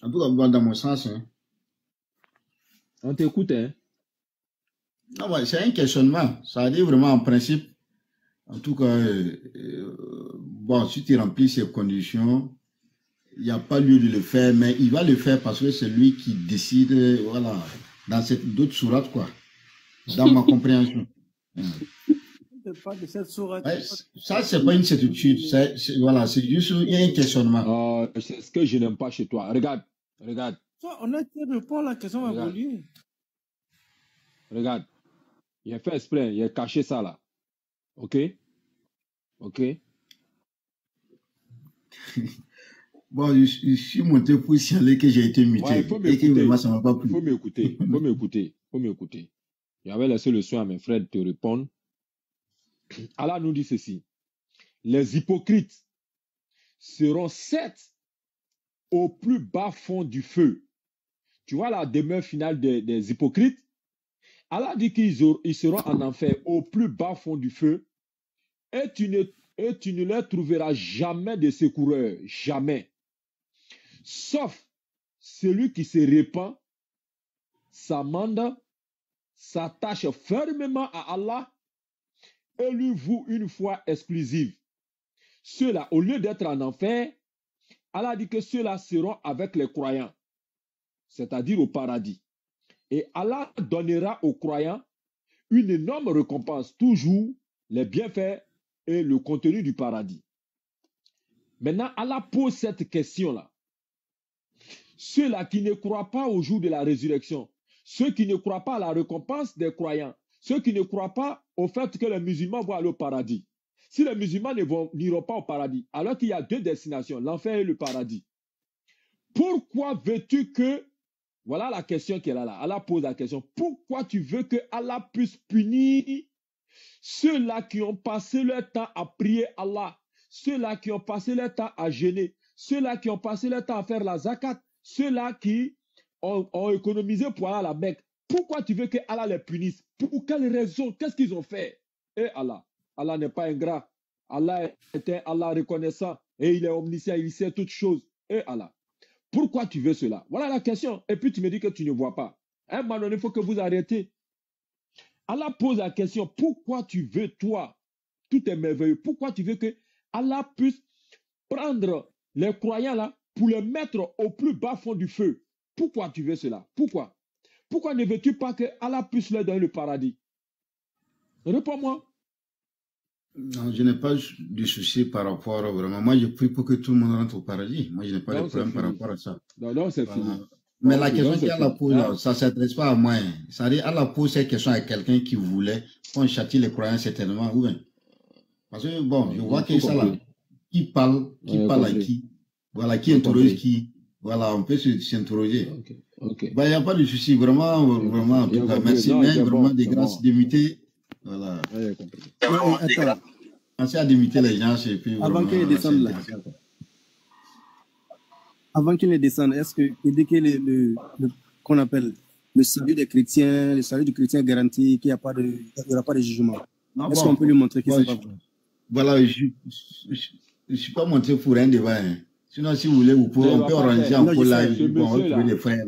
En tout cas, dans mon sens. Hein. On t'écoute, hein? Non, ouais, c'est un questionnement. Ça dit vraiment en principe. En tout cas, bon, si tu remplis ces conditions, il n'y a pas lieu de le faire, mais il va le faire parce que c'est lui qui décide, voilà, dans d'autres sourates, quoi, dans ma compréhension. Pas de cette sourate. Ouais, ça, c'est pas une certitude, voilà, c'est juste un questionnement. C'est ce que je n'aime pas chez toi. Regarde. Toi, on a été répondre à la question évoluée. Regarde, il a fait exprès, il a caché ça là. Ok? Bon, je suis monté pour signaler que j'ai été muté. Ouais, il faut m'écouter. J'avais laissé le soin à mes frères de te répondre. Allah nous dit ceci. Les hypocrites seront certes au plus bas fond du feu. Tu vois la demeure finale des hypocrites? Allah dit qu'ils seront en enfer au plus bas fond du feu et tu ne leur trouveras jamais de secoureurs. Jamais. Sauf celui qui se répand, s'amende, s'attache fermement à Allah et lui voue une foi exclusive. Ceux-là, au lieu d'être en enfer, Allah dit que ceux-là seront avec les croyants, c'est-à-dire au paradis. Et Allah donnera aux croyants une énorme récompense, toujours les bienfaits et le contenu du paradis. Maintenant, Allah pose cette question-là. Ceux-là qui ne croient pas au jour de la résurrection, ceux qui ne croient pas à la récompense des croyants, ceux qui ne croient pas au fait que les musulmans vont aller au paradis. Si les musulmans n'iront pas au paradis, alors qu'il y a deux destinations, l'enfer et le paradis, pourquoi veux-tu que, voilà la question qu'elle a là, Allah pose la question, pourquoi tu veux que Allah puisse punir ceux-là qui ont passé leur temps à prier Allah, ceux-là qui ont passé leur temps à jeûner, ceux-là qui ont passé leur temps à faire la zakat, ceux-là qui ont économisé pour aller à la Mecque. Pourquoi tu veux que Allah les punisse? Pour quelle raison? Qu'est-ce qu'ils ont fait? Et Allah n'est pas ingrat. Allah est un Allah reconnaissant et il est omniscient, il sait toutes choses. Et Allah, pourquoi tu veux cela? Voilà la question. Et puis tu me dis que tu ne vois pas. À un moment donné, il faut que vous arrêtez. Allah pose la question, pourquoi tu veux, toi, tout est merveilleux, pourquoi tu veux que Allah puisse prendre les croyants là pour les mettre au plus bas fond du feu? Pourquoi tu veux cela? Pourquoi? Pourquoi ne veux-tu pas que Allah puisse leur donner le paradis? Réponds-moi. Non, je n'ai pas de souci par rapport vraiment. Moi, je prie pour que tout le monde rentre au paradis. Moi, je n'ai pas de problème par rapport à ça. Non, c'est fini. Mais la question qu'Allah pose, ça ne s'adresse pas à moi. Ça veut dire Allah pose cette question à quelqu'un qui voulait qu'on châtie les croyants certainement. Oui. Parce que, bon, je vois que ça là, qui parle à qui, voilà, qui interroge qui, voilà, on peut s'interroger. Il n'y a pas de souci, vraiment, en tout cas, merci, mais vraiment des grâces d'imiter. Voilà. Attends. Pensez à d'imiter les gens, et puis avant qu'ils descendent là. Avant qu'ils ne descendent, est-ce que dès que qu'on appelle le salut des chrétiens, le salut du chrétien garantit qu'il n'y aura pas de jugement? Est-ce qu'on peut lui montrer que c'est pas vrai? Voilà, je ne suis pas montré pour un débat. Hein. Sinon, si vous voulez, on peut organiser un peu là.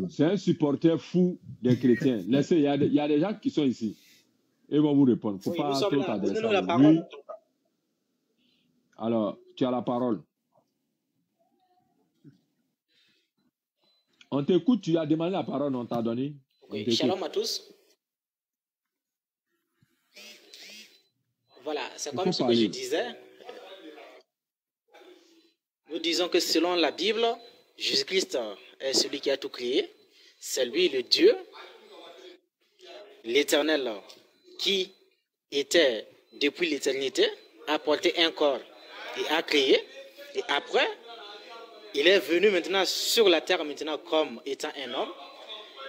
C'est un supporter fou des chrétiens. Laissez, il y a des gens qui sont ici. Ils vont vous répondre. Faut pas trop t'adresser à lui. Alors, tu as la parole. On t'écoute, tu as demandé la parole, on t'a donné. Oui, shalom à tous. Voilà, c'est comme ce que je disais. disons que selon la Bible, Jésus-Christ est celui qui a tout créé. C'est lui le Dieu, l'Éternel, qui était depuis l'éternité, a porté un corps et a créé. Et après, il est venu maintenant sur la terre maintenant comme étant un homme.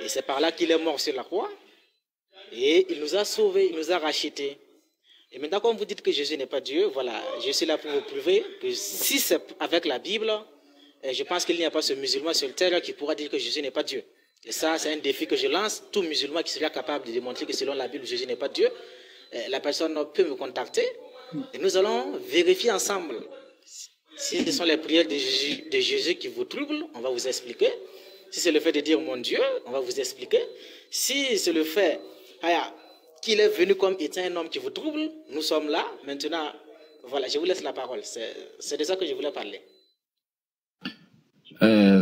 Et c'est par là qu'il est mort sur la croix. Et il nous a sauvés, il nous a rachetés. Et maintenant, comme vous dites que Jésus n'est pas Dieu, voilà, je suis là pour vous prouver que si c'est avec la Bible, je pense qu'il n'y a pas ce musulman sur terre qui pourra dire que Jésus n'est pas Dieu. Et ça, c'est un défi que je lance. Tout musulman qui sera capable de démontrer que selon la Bible, Jésus n'est pas Dieu, la personne peut me contacter. Et nous allons vérifier ensemble. Si ce sont les prières de Jésus qui vous troublent, on va vous expliquer. Si c'est le fait de dire mon Dieu, on va vous expliquer. Si c'est le fait qu'il est venu comme étant un homme qui vous trouble, nous sommes là. Maintenant, voilà, je vous laisse la parole. C'est de ça que je voulais parler.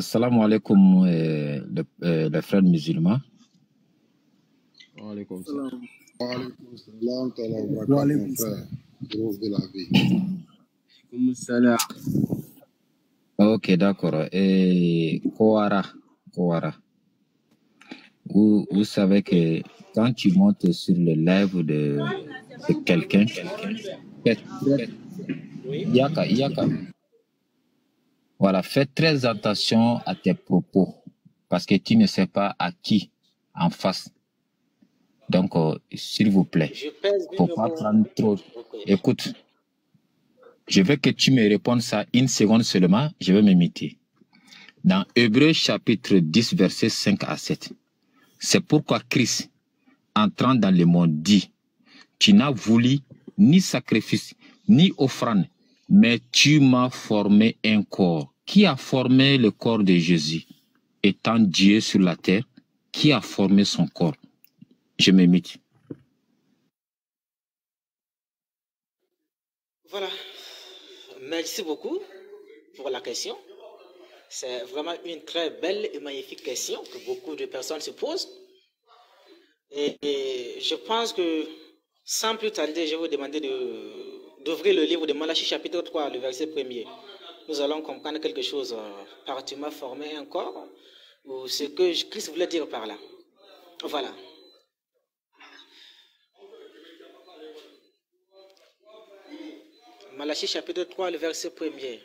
Salam alaikum, les frères musulmans. Wa alaikum salam. Wa alaikum salam. Wa alaikum salam. De la vie. Salam. Ok, d'accord. Et Kowara. Vous savez que quand tu montes sur le live de quelqu'un, Yaka. Voilà, fais très attention à tes propos parce que tu ne sais pas à qui en face. Donc, s'il vous plaît, faut pas prendre trop. Écoute, je veux que tu me répondes ça une seconde seulement, je vais m'imiter. Dans Hébreux chapitre 10, versets 5 à 7, c'est pourquoi Christ, entrant dans le monde, dit, tu n'as voulu ni sacrifice, ni offrande, mais tu m'as formé un corps. Qui a formé le corps de Jésus? Étant Dieu sur la terre, qui a formé son corps? Je m'imite. Voilà. Merci beaucoup pour la question. C'est vraiment une très belle et magnifique question que beaucoup de personnes se posent. Et je pense que, sans plus tarder, je vais vous demander d'ouvrir le livre de Malachie chapitre 3, le verset 1er. Nous allons comprendre quelque chose par tu m'as formé un corps, ou ce que Christ voulait dire par là. Voilà. Malachie chapitre 3, le verset 1er.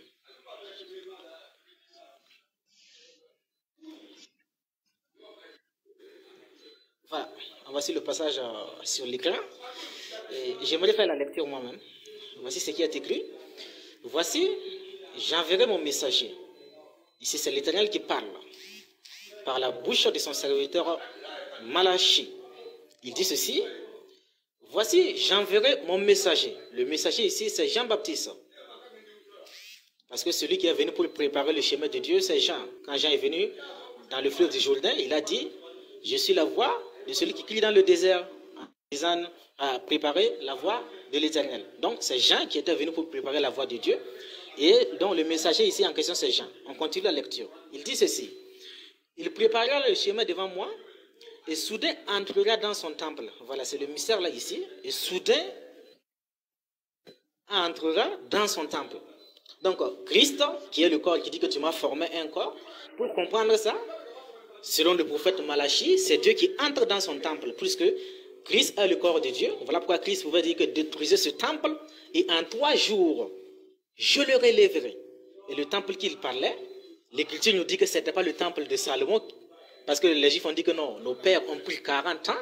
Voilà, voici le passage sur l'écran. J'aimerais faire la lecture moi-même. Voici ce qui est écrit. Voici, j'enverrai mon messager. Ici, c'est l'Éternel qui parle par la bouche de son serviteur Malachie. Il dit ceci. Voici, j'enverrai mon messager. Le messager ici, c'est Jean-Baptiste. Parce que celui qui est venu pour préparer le chemin de Dieu, c'est Jean. Quand Jean est venu dans le fleuve du Jourdain, il a dit, je suis la voix de celui qui crie dans le désert, en disant à préparer la voie de l'Éternel. Donc, c'est Jean qui était venu pour préparer la voie de Dieu. Et donc, le messager ici en question, c'est Jean. On continue la lecture. Il dit ceci. Il préparera le chemin devant moi, et soudain entrera dans son temple. Voilà, c'est le mystère là ici. Et soudain entrera dans son temple. Donc, Christ, qui est le corps qui dit que tu m'as formé un corps, pour comprendre ça, selon le prophète Malachie, c'est Dieu qui entre dans son temple, puisque Christ est le corps de Dieu. Voilà pourquoi Christ pouvait dire que détruisez ce temple, et en 3 jours, je le relèverai. Et le temple qu'il parlait, l'Écriture nous dit que ce n'était pas le temple de Salomon, parce que les Juifs ont dit que non, nos pères ont pris 40 ans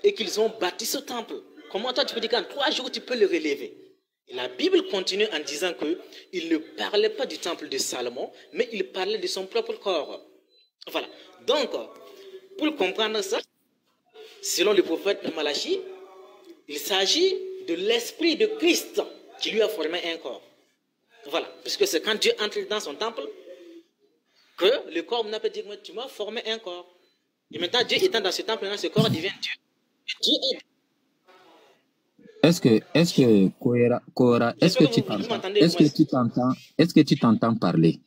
et qu'ils ont bâti ce temple. Comment toi tu peux dire qu'en 3 jours tu peux le relever? Et la Bible continue en disant qu'il ne parlait pas du temple de Salomon, mais il parlait de son propre corps. Voilà. Donc, pour comprendre ça, selon le prophète Malachie, il s'agit de l'esprit de Christ qui lui a formé un corps. Voilà. Puisque c'est quand Dieu entre dans son temple que le corps n'a pas dit, tu m'as formé un corps. Et maintenant, Dieu étant dans ce temple, dans ce corps devient Dieu. Dieu est. Est-ce que tu t'entends parler?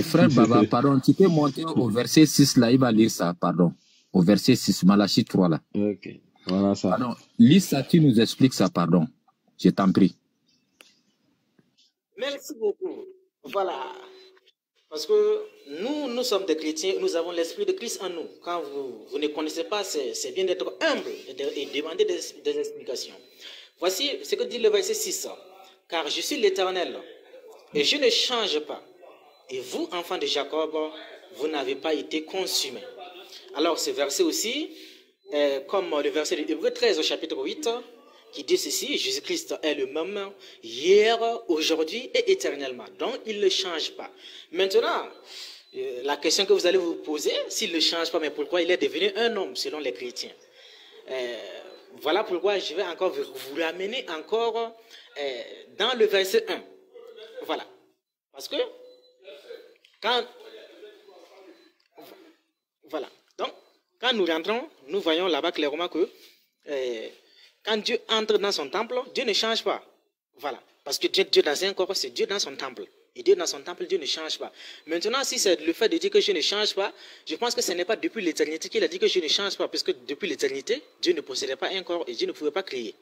Frère Baba, pardon, tu peux monter au verset 6 là, il va lire ça, pardon. Au verset 6, Malachie 3 là. Ok, voilà ça. Pardon, lis ça, tu nous expliques ça, pardon. Je t'en prie. Merci beaucoup. Voilà. Parce que nous sommes des chrétiens, nous avons l'esprit de Christ en nous. Quand vous ne connaissez pas, c'est bien d'être humble et demander des explications. Voici ce que dit le verset 6. Car je suis l'Éternel et je ne change pas. Et vous, enfants de Jacob, vous n'avez pas été consumés. Alors ce verset aussi, comme le verset de Hébreux 13 au chapitre 8, qui dit ceci, Jésus-Christ est le même hier, aujourd'hui et éternellement. Donc, il ne change pas. Maintenant, la question que vous allez vous poser, s'il ne change pas, mais pourquoi il est devenu un homme selon les chrétiens? Voilà pourquoi je vais encore vous ramener encore dans le verset 1. Voilà. Parce que voilà. Donc, quand nous rentrons, nous voyons là-bas clairement que quand Dieu entre dans son temple, Dieu ne change pas. Voilà. Parce que Dieu dans un corps, c'est Dieu dans son temple. Et Dieu dans son temple, Dieu ne change pas. Maintenant, si c'est le fait de dire que je ne change pas, je pense que ce n'est pas depuis l'éternité qu'il a dit que je ne change pas. Parce que depuis l'éternité, Dieu ne possédait pas un corps et Dieu ne pouvait pas créer.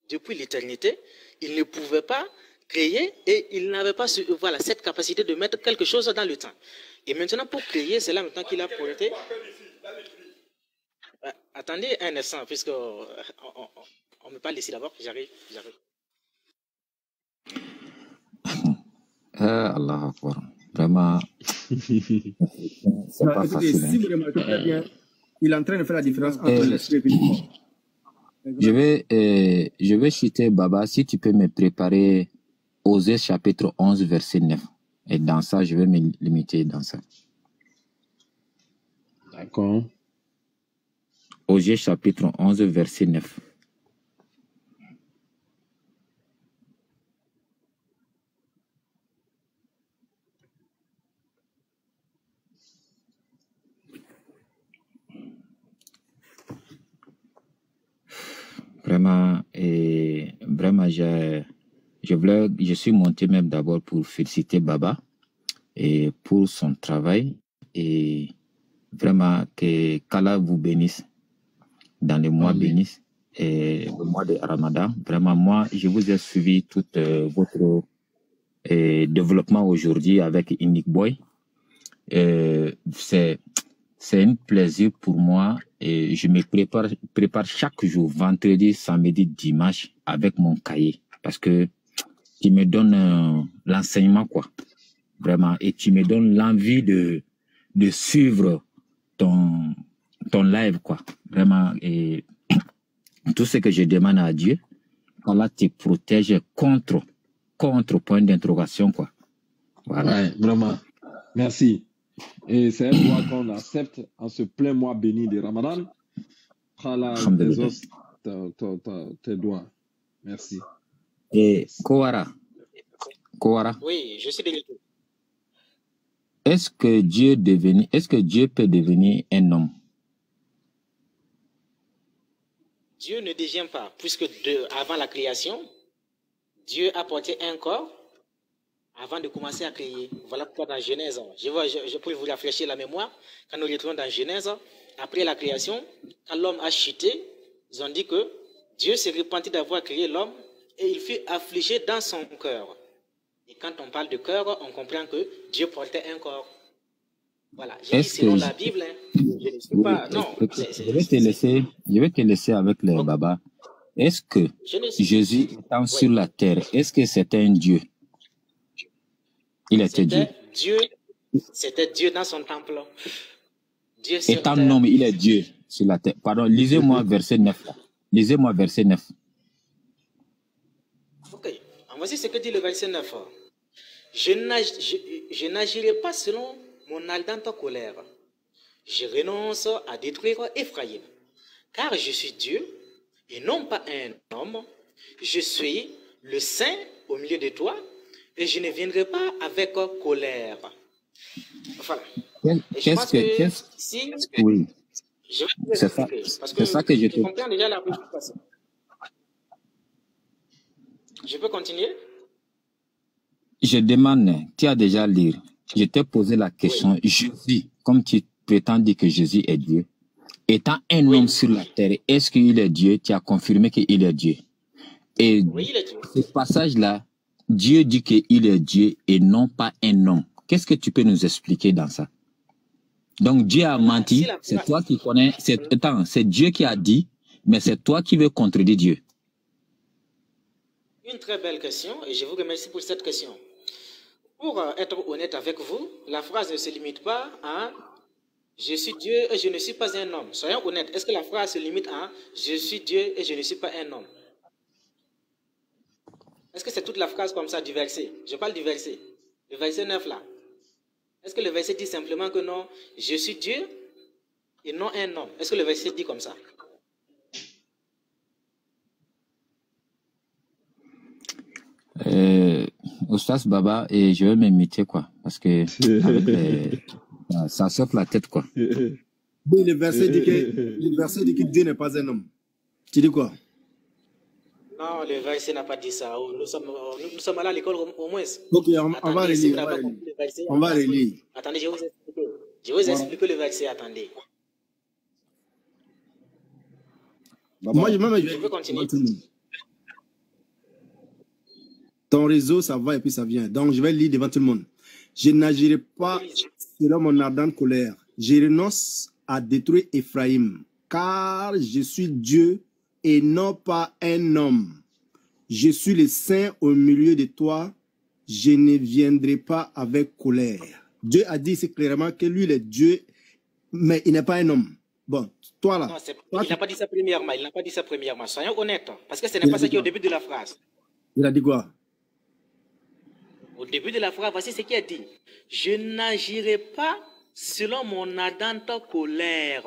Depuis l'éternité, il ne pouvait pas créer et il n'avait pas cette capacité de mettre quelque chose dans le temps. Et maintenant, pour créer, c'est là maintenant qu'il a porté... Attendez un instant, puisque on me parle ici d'abord. J'arrive. Allah Akbar. Vraiment. C'est pas écoutez, facile. si vous remarquez très bien, il est en train de faire la différence entre l'esprit et le corps. Je vais citer Baba, si tu peux me préparer Osée chapitre 11, verset 9. Et dans ça, je vais me limiter dans ça. D'accord. Osée chapitre 11, verset 9. Vraiment, je suis monté même d'abord pour féliciter Baba et pour son travail et vraiment que qu'Allah vous bénisse dans les mois bénis et le mois de Ramadan. Vraiment, moi, je vous ai suivi tout votre développement aujourd'hui avec Unique Boy. C'est un plaisir pour moi et je me prépare chaque jour, vendredi, samedi, dimanche, avec mon cahier parce que tu me donnes l'enseignement, quoi. Vraiment, et tu me donnes l'envie de suivre ton live, quoi. Vraiment, et tout ce que je demande à Dieu, Allah te protège contre point d'interrogation, quoi. Voilà. Ouais, vraiment. Merci. Et c'est un mois qu'on accepte en ce plein mois béni de Ramadan. Allah t'exauce tes doigts. Merci. Et Kowara. Oui, je suis désolé. Est-ce que Dieu peut devenir un homme? Dieu ne devient pas, puisque avant la création, Dieu a porté un corps avant de commencer à créer. Voilà pourquoi dans Genèse, je peux vous rafraîchir la mémoire, quand nous retrouvons dans Genèse, après la création, quand l'homme a chuté, ils ont dit que Dieu s'est repenti d'avoir créé l'homme et il fut affligé dans son cœur. Et quand on parle de cœur, on comprend que Dieu portait un corps. Voilà, j'ai dit selon la Bible, hein. Je ne sais pas, non. Je vais te laisser avec les babas. Est-ce que Jésus étant sur la terre, est-ce que c'était un Dieu? Il était Dieu. C'était Dieu dans son temple. Dieu étant homme, il est Dieu sur la terre. Pardon, lisez-moi verset 9. Lisez-moi verset 9. Ok, voici ce que dit le verset 9. Je n'agirai pas selon mon ardente colère. Je renonce à détruire Ephraïm, car je suis Dieu et non pas un homme. Je suis le Saint au milieu de toi et je ne viendrai pas avec colère. Voilà. Oui. C'est ça que je te... comprends déjà la préoccupation. Je peux continuer? Je demande, tu as déjà lu. Je t'ai posé la question, Jésus, comme tu prétends dire que Jésus est Dieu, étant un homme sur la terre, est-ce qu'il est Dieu? Tu as confirmé qu'il est Dieu. Et il est Dieu. ce passage-là, Dieu dit qu'il est Dieu et non pas un homme. Qu'est-ce que tu peux nous expliquer dans ça? Donc Dieu a menti, c'est toi qui connais, c'est Dieu qui a dit, mais c'est toi qui veux contredire Dieu. Une très belle question et je vous remercie pour cette question. Pour être honnête avec vous, la phrase ne se limite pas à « Je suis Dieu et je ne suis pas un homme ». Soyons honnêtes, est-ce que la phrase se limite à « Je suis Dieu et je ne suis pas un homme ». Est-ce que c'est toute la phrase comme ça du verset? Je parle du verset. Le verset 9 là. Est-ce que le verset dit simplement que non, je suis Dieu et non un homme? Est-ce que le verset dit comme ça? Oustas Baba, et je vais m'imiter quoi, parce que ça saute la tête quoi. Oui, le verset dit que Dieu n'est pas un homme. Tu dis quoi? Non, le verset n'a pas dit ça. Nous sommes allés à l'école au moins. Ok, on va relire. On va relire. Attendez, je vais vous expliquer. Je vais vous expliquer le verset, attendez. Moi, je vais continuer. Ton réseau, ça va et puis ça vient. Donc, je vais lire devant tout le monde. Je n'agirai pas selon mon ardente colère. Je renonce à détruire Ephraïm, car je suis Dieu et non pas un homme. Je suis le saint au milieu de toi. Je ne viendrai pas avec colère. Dieu a dit ici clairement que lui, il est Dieu, mais il n'est pas un homme. Bon, toi là. Non, il n'a pas dit ça premièrement. Il n'a pas dit ça premièrement. Soyons honnêtes. Parce que ce n'est pas ça qui est au début de la phrase. Il a dit quoi? Au début de la phrase, voici ce qu'il a dit. Je n'agirai pas selon mon ardente colère.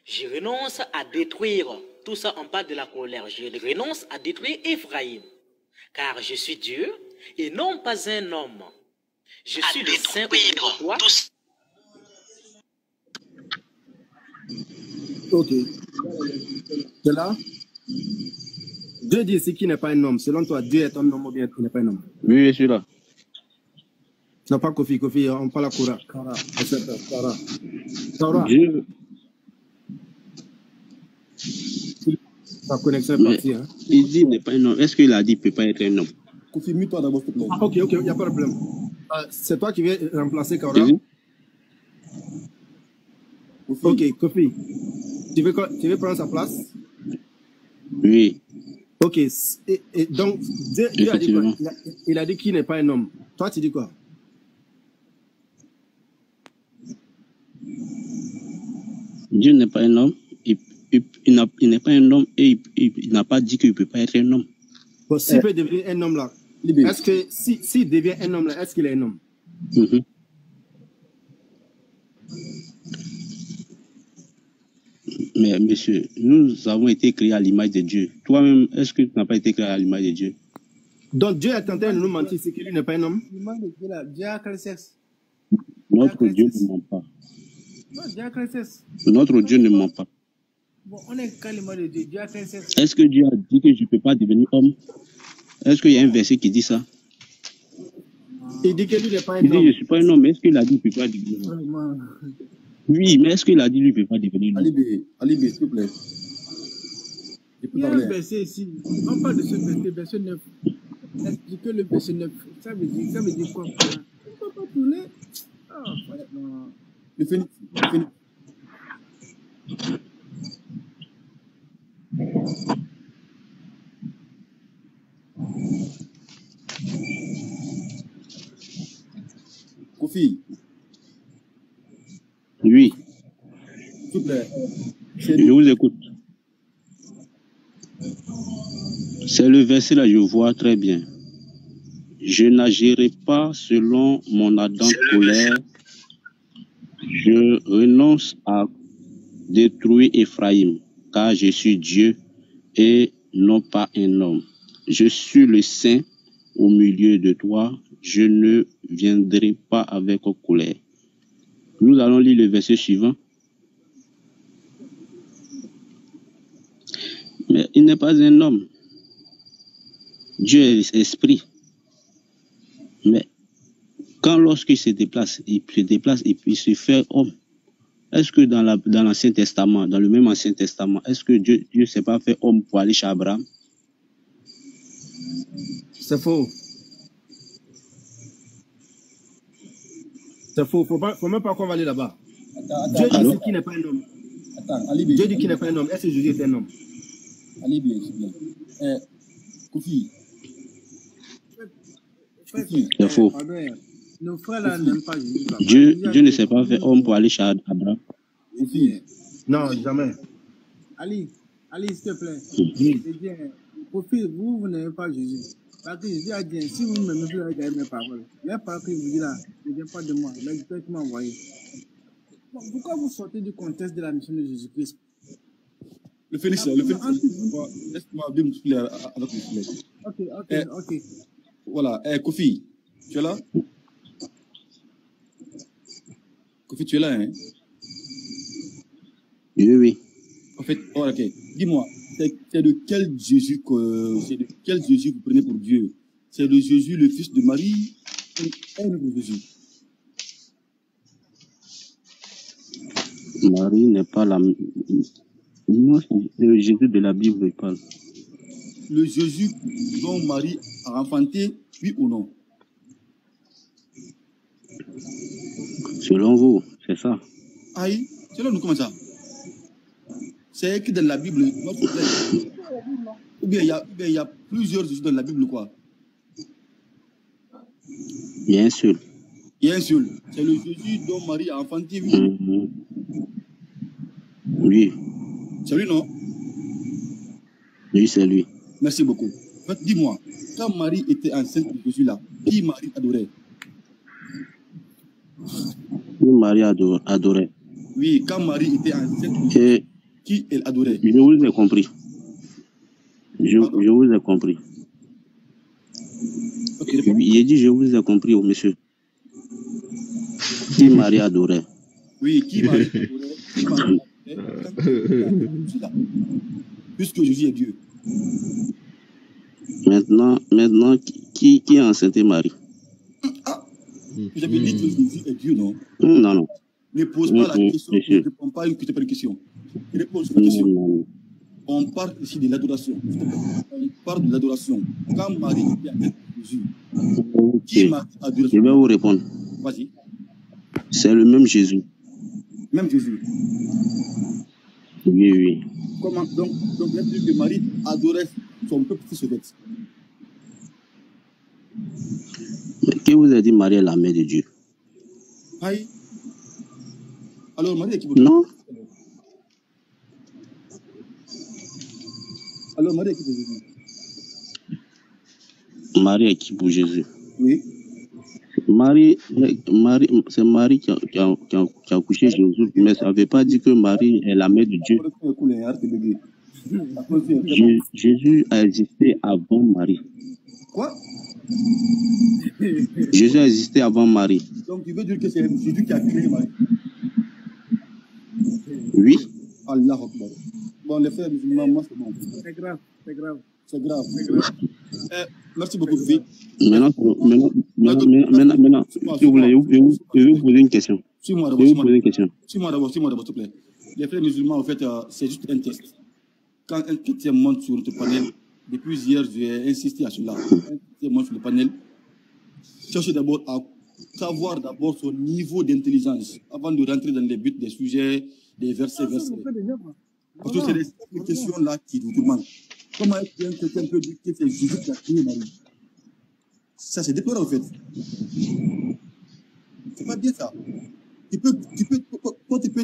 Je renonce à détruire. Tout ça, on parle de la colère. Je renonce à détruire Ephraïm. Car je suis Dieu et non pas un homme. Je suis le saint au milieu de toi. Ok. C'est là? Dieu dit ici qu'il n'est pas un homme. Selon toi, Dieu est un homme ou bien il n'est pas un homme? Oui, je suis là. Non, pas Kofi, on parle à Kora. Dieu. Ta connexion est partie. Hein? Il dit qu'il n'est pas un homme. Est-ce qu'il a dit qu'il ne peut pas être un homme? Kofi, mute-toi d'abord, s'il te plaît. Ok, il n'y a pas de problème. C'est toi qui viens remplacer Kora? Ok, Kofi. Tu veux prendre sa place? Oui. Ok. Et donc, Dieu a dit quoi? Il a dit qu'il n'est pas un homme. Toi, tu dis quoi? Dieu n'est pas un homme. Il n'est pas un homme et il n'a pas dit qu'il ne peut pas être un homme. Bon, s'il peut devenir un homme là, est-ce que s'il devient un homme là, est-ce qu'il est un homme? Mais monsieur, nous avons été créés à l'image de Dieu. Toi-même, est-ce que tu n'as pas été créé à l'image de Dieu? Donc Dieu est en train de nous mentir, c'est que lui n'est pas un homme? Dieu a créé sexe. Notre Dieu ne ment pas. Non, Dieu a créé sexe. Notre Dieu ne ment pas. Bon, on est qu'à l'image de Dieu. Dieu a créé sexe. Est-ce que Dieu a dit que je ne peux pas devenir homme? Est-ce qu'il y a un verset qui dit ça? Il dit que lui n'est pas un homme. Il dit je ne suis pas un homme, mais est-ce qu'il a dit qu'il ne peut pas devenir homme? Oui, mais est-ce qu'il a dit lui ne peut pas devenir homme? Alibé, s'il vous plaît. Il y a un verset ici. On parle de ce verset, verset 9. Expliquez le verset 9. Ça veut dire quoi? On ne peut pas tourner. Ah, franchement. Le phénix. Kofi. Oui. S'il vous plaît. Je vous écoute. C'est le verset là, je vois très bien. Je n'agirai pas selon mon ardente colère. Je renonce à détruire Ephraïm, car je suis Dieu et non pas un homme. Je suis le saint au milieu de toi. Je ne viendrai pas avec colère. Nous allons lire le verset suivant. Mais il n'est pas un homme. Dieu est esprit. Mais lorsqu'il se déplace et puis se fait homme, est-ce que dans l'Ancien Testament, dans le même Ancien Testament, est-ce que Dieu ne s'est pas fait homme pour aller chez Abraham? C'est faux. C'est faux. Faut même pas qu'on va aller là-bas. Dieu dit qu'il n'est pas un homme. Attends, Ali, Dieu dit qu'il n'est pas un homme. Est-ce que Jésus est un homme? Ali, bien, s'il vous plaît. Kofi. C'est faux. Nos frères là n'aiment pas Jésus. Dieu ne s'est pas fait homme pour aller chez Abraham. Non, jamais. Ali, s'il te plaît. C'est bien. Kofi, vous n'aimez pas Jésus. Parce que Jésus a dit, si vous m'aimez, vous allez garder mes paroles. Les paroles que vous dites là, ne viennent pas de moi, mais du Père qui m'a envoyé. Pourquoi vous sortez du contexte de la mission de Jésus-Christ? Le Phénix, laisse-moi 2 minutes avec le Phénix. Ok. Voilà, Kofi, tu es là? Kofi, tu es là, hein? Oui. En fait, ok. Dis-moi, c'est de quel Jésus vous prenez pour Dieu? C'est de Jésus, le fils de Marie, ou un autre Jésus? Marie n'est pas la... Non, c'est le Jésus de la Bible qui parle. Le Jésus dont Marie a enfanté, oui ou non? Selon vous, c'est ça. Aïe, selon nous, comment ça? C'est écrit dans la Bible, ou bien il y a plusieurs Jésus dans la Bible, quoi? Il y a un seul. Il y a un seul. C'est le Jésus dont Marie a enfanté, oui? Oui. C'est lui, non? Oui, c'est lui. Merci beaucoup. En fait, dis-moi, quand Marie était enceinte de Jésus là, qui Marie adorait? Qui Marie adorait? Oui, quand Marie était enceinte de Jésus, qui elle adorait? Je vous ai compris. Je vous ai compris. Okay, j'ai dit je vous ai compris, oh, monsieur. Qui Marie adorait? Oui, qui Marie adorait? Puisque Jésus est Dieu. Maintenant, qui a enceinté Marie? Vous avez dit que Jésus est Dieu, non? Non. Ne pose pas la question, ne réponds pas une question. Réponds à la question. On parle ici de l'adoration. On parle de l'adoration. Quand Marie était avec Jésus, qui Marie adorait? Je vais vous répondre. Vas-y. C'est le même Jésus. Même Jésus. Oui. Comment donc la Bible que Marie adorait son peuple qui se vête. Qui vous a dit Marie est la mère de Dieu? Aïe. Alors Marie est qui vous? Non. Alors Marie est qui pour Jésus? Marie est qui pour Jésus? Oui. C'est Marie qui a couché Jésus, mais ça ne veut pas dire que Marie est la mère de Dieu. Jésus a existé avant Marie. Quoi? Jésus a existé avant Marie. Donc tu veux dire que c'est Jésus qui a créé Marie? Oui. Allah Akbar. Bon, les frères musulmans, moi c'est bon. C'est grave. Merci beaucoup, Vic. Maintenant, si vous voulez, je vais vous poser une question. Suis-moi d'abord, s'il te plaît. Les frères musulmans, en fait, c'est juste un test. Quand un chrétien monte sur notre panel, depuis hier, j'ai insisté à cela. Un chrétien monte sur le panel, cherchez d'abord à savoir d'abord son niveau d'intelligence avant de rentrer dans les buts des sujets, des versets. Parce que c'est les questions-là qui vous demandent. Comment est-ce qu'un chrétien peut dire que c'est Jésus qui a créé Marie? Ça, c'est déplorant, en fait. C'est pas bien, ça. Tu peux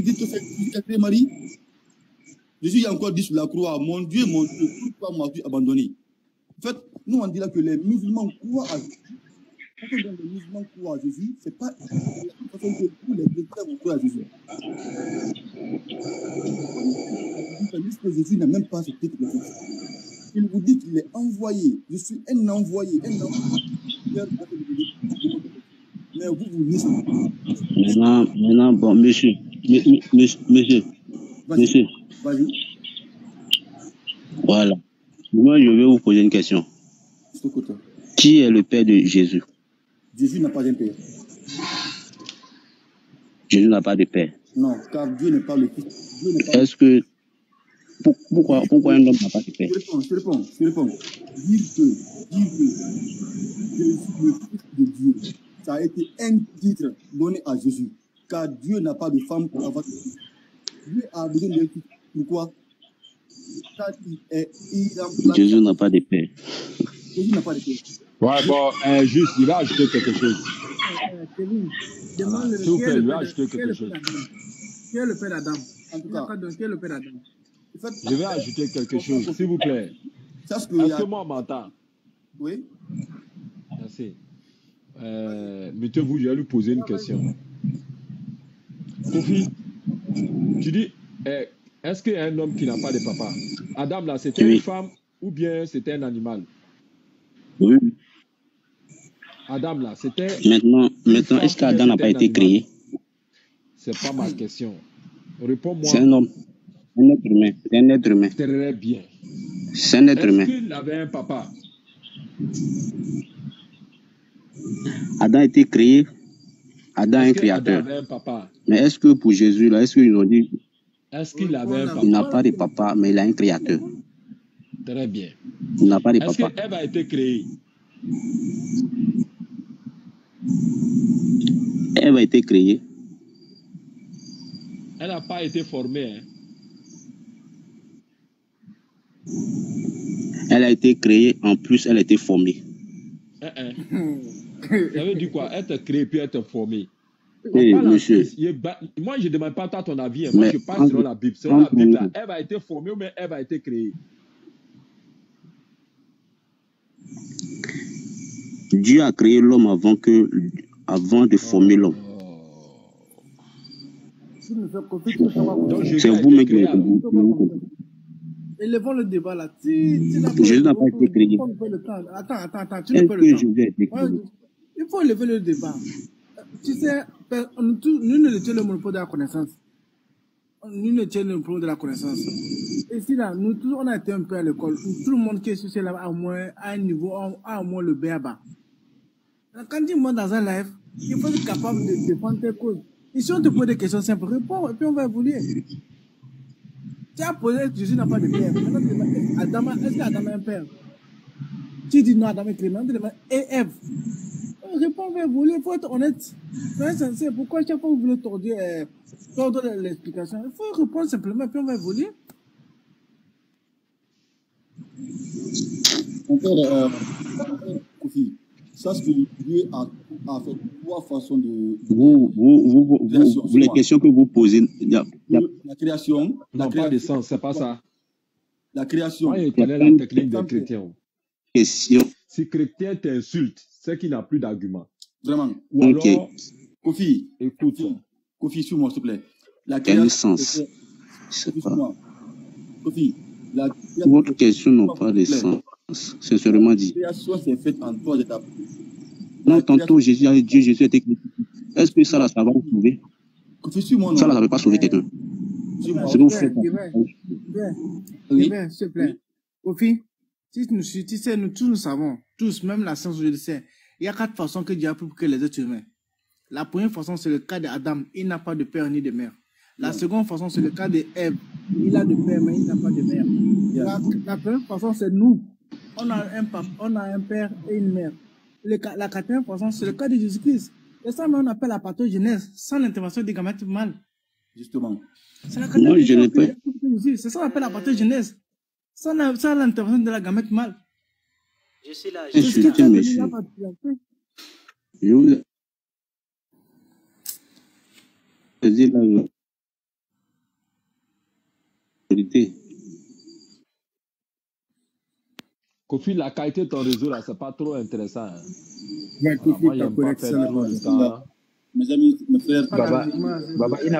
dire que c'est Jésus qui a créé Marie? Jésus a encore dit sur la croix, mon Dieu, pourquoi m'as-tu abandonné? En fait, nous, on dit là que les musulmans croient à Jésus. Quand les musulmans croient à Jésus, c'est pas la façon que tous les chrétiens vont croire à Jésus. Que Jésus n'a même pas ce titre de Jésus. Il vous dit qu'il est envoyé. Je suis un envoyé. Mais vous laissez. Maintenant, bon, monsieur. Vas-y. Voilà. Moi, je vais vous poser une question. Qui est le père de Jésus? Jésus n'a pas un père. Jésus n'a pas de père. Non, car Dieu n'est pas le Fils. Est-ce que... Pourquoi un homme n'a pas de père? Je te réponds. Dire que Jésus, le Fils de Dieu, ça a été un titre donné à Jésus. Car Dieu n'a pas de femme pour avoir de fils. Dieu a besoin d'un titre. Pourquoi? Car il est irremplaçable. Jésus n'a pas de père. Jésus n'a pas de père. Ouais, bon, juste, il va ajouter quelque chose. Kevin, Voilà. demande S'il vous qui est plaît, il le va père ajouter quelque chose. d'Adam. Qui est le père d'Adam? En tout Il n'a cas, pas donné qui est le père d'Adam. en fait, Je vais ajouter quelque chose, s'il vous plaît. sache qu'il y Est-ce a... que moi, on m'entend? Oui. Merci. Mettez-vous, je vais lui poser une question. Kofi, tu dis, est-ce qu'il y a un homme qui n'a pas de papa? Adam, là, c'était Oui. une femme ou bien c'était un animal? Oui. Adam, là, c'était Maintenant, une femme est-ce ou bien qu'Adam n'a pas c'était un été animal? créé? C'est pas ma question. C'est Réponds-moi un homme, un être humain. C'est un être humain. très bien. C'est un être Est-ce humain. qu'il avait un papa? Adam a été créé. Adam est un Est-ce que Adam créateur. avait un papa? Mais est-ce que pour Jésus, là, est-ce qu'ils ont dit Est-ce qu'il avait un il n'a papa? pas de papa, mais il a un créateur? Très bien. Il n'a pas de Est-ce papa. que Ève a été créée? Ève a été créée. Elle n'a pas été formée. Hein? Elle a été créée. En plus, elle a été formée. Ça veut dire quoi? Être créé puis être formé. Oui, monsieur. Moi, je ne demande pas ton avis. Hein. Moi, Mais je parle selon la Bible. Selon la Bible, là, Ève a été formée ou bien Ève a été créée? Dieu a créé l'homme avant de former l'homme. C'est vous-même qui l'avez compris. Élevons le débat là. Jésus n'a pas été créé. Attends, tu n'as pas le temps. Il faut élever le débat. Tu sais, nous ne détenons le monopole de la connaissance. Nous ne détenons le monopole de la connaissance. Et si là, nous tous, on a été un peu à l'école. Tout le monde qui est sur là, à un niveau, à au moins le béaba. Quand tu montes dans un live, il faut être capable de défendre tes causes. Et si on te pose des questions simples, réponds et puis on va évoluer. Tu as posé que Jésus n'a pas de père. Est-ce qu'Adam a un père? Tu dis non, Adam est créé. Et Ève? Réponds, on va évoluer. Il faut être honnête. Soyez sincère. Pourquoi chaque fois vous voulez tordre l'explication? Il faut répondre simplement et puis on va évoluer. Mon père, Kofi, sache que Dieu a fait trois façons de création. Les questions que vous posez, La création. Non, pas de sens, c'est pas ça. La création. Moi, je connais la technique des chrétiens. Question. Si chrétien t'insulte, c'est qu'il n'a plus d'argument. Vraiment. Ou alors, Kofi, écoute. Kofi, suis-moi, s'il te plaît. La Quel création. sens? Je sais pas. Kofi, votre question n'a pas de sens. Sincèrement dit. La création s'est faite en trois étapes. Non, tantôt, Jésus a été crucifié. Est-ce que ça, là, ça va vous sauver? Ça, là, ça ne peut pas sauver quelqu'un. C'est que vous faites. Oui, s'il te plaît. Kofi, tu sais, nous tous nous savons, tous, même la science, je le sais, il y a 4 façons que Dieu a pris pour que les êtres humains. La première façon, c'est le cas d'Adam, il n'a pas de père ni de mère. La seconde façon, c'est le cas d'Ève, il a de père, mais il n'a pas de mère. La première façon, c'est nous. On a un père et une mère. La quatrième façon, c'est le cas de Jésus-Christ. Et ça, on appelle la pathogenèse, sans l'intervention des gamètes mâles. Justement. Non, je n'ai pas. C'est ça qu'on appelle la pathogenèse. Sans l'intervention de la gamète mâle. Je suis là. Je suis là, monsieur. Je vous dis la vérité. Kofi, la qualité de ton réseau, là, c'est pas trop intéressant. Hein. Ouais, Kofi, moi, j'aime pas faire trop de temps. Mes amis, mes frères, Baba, il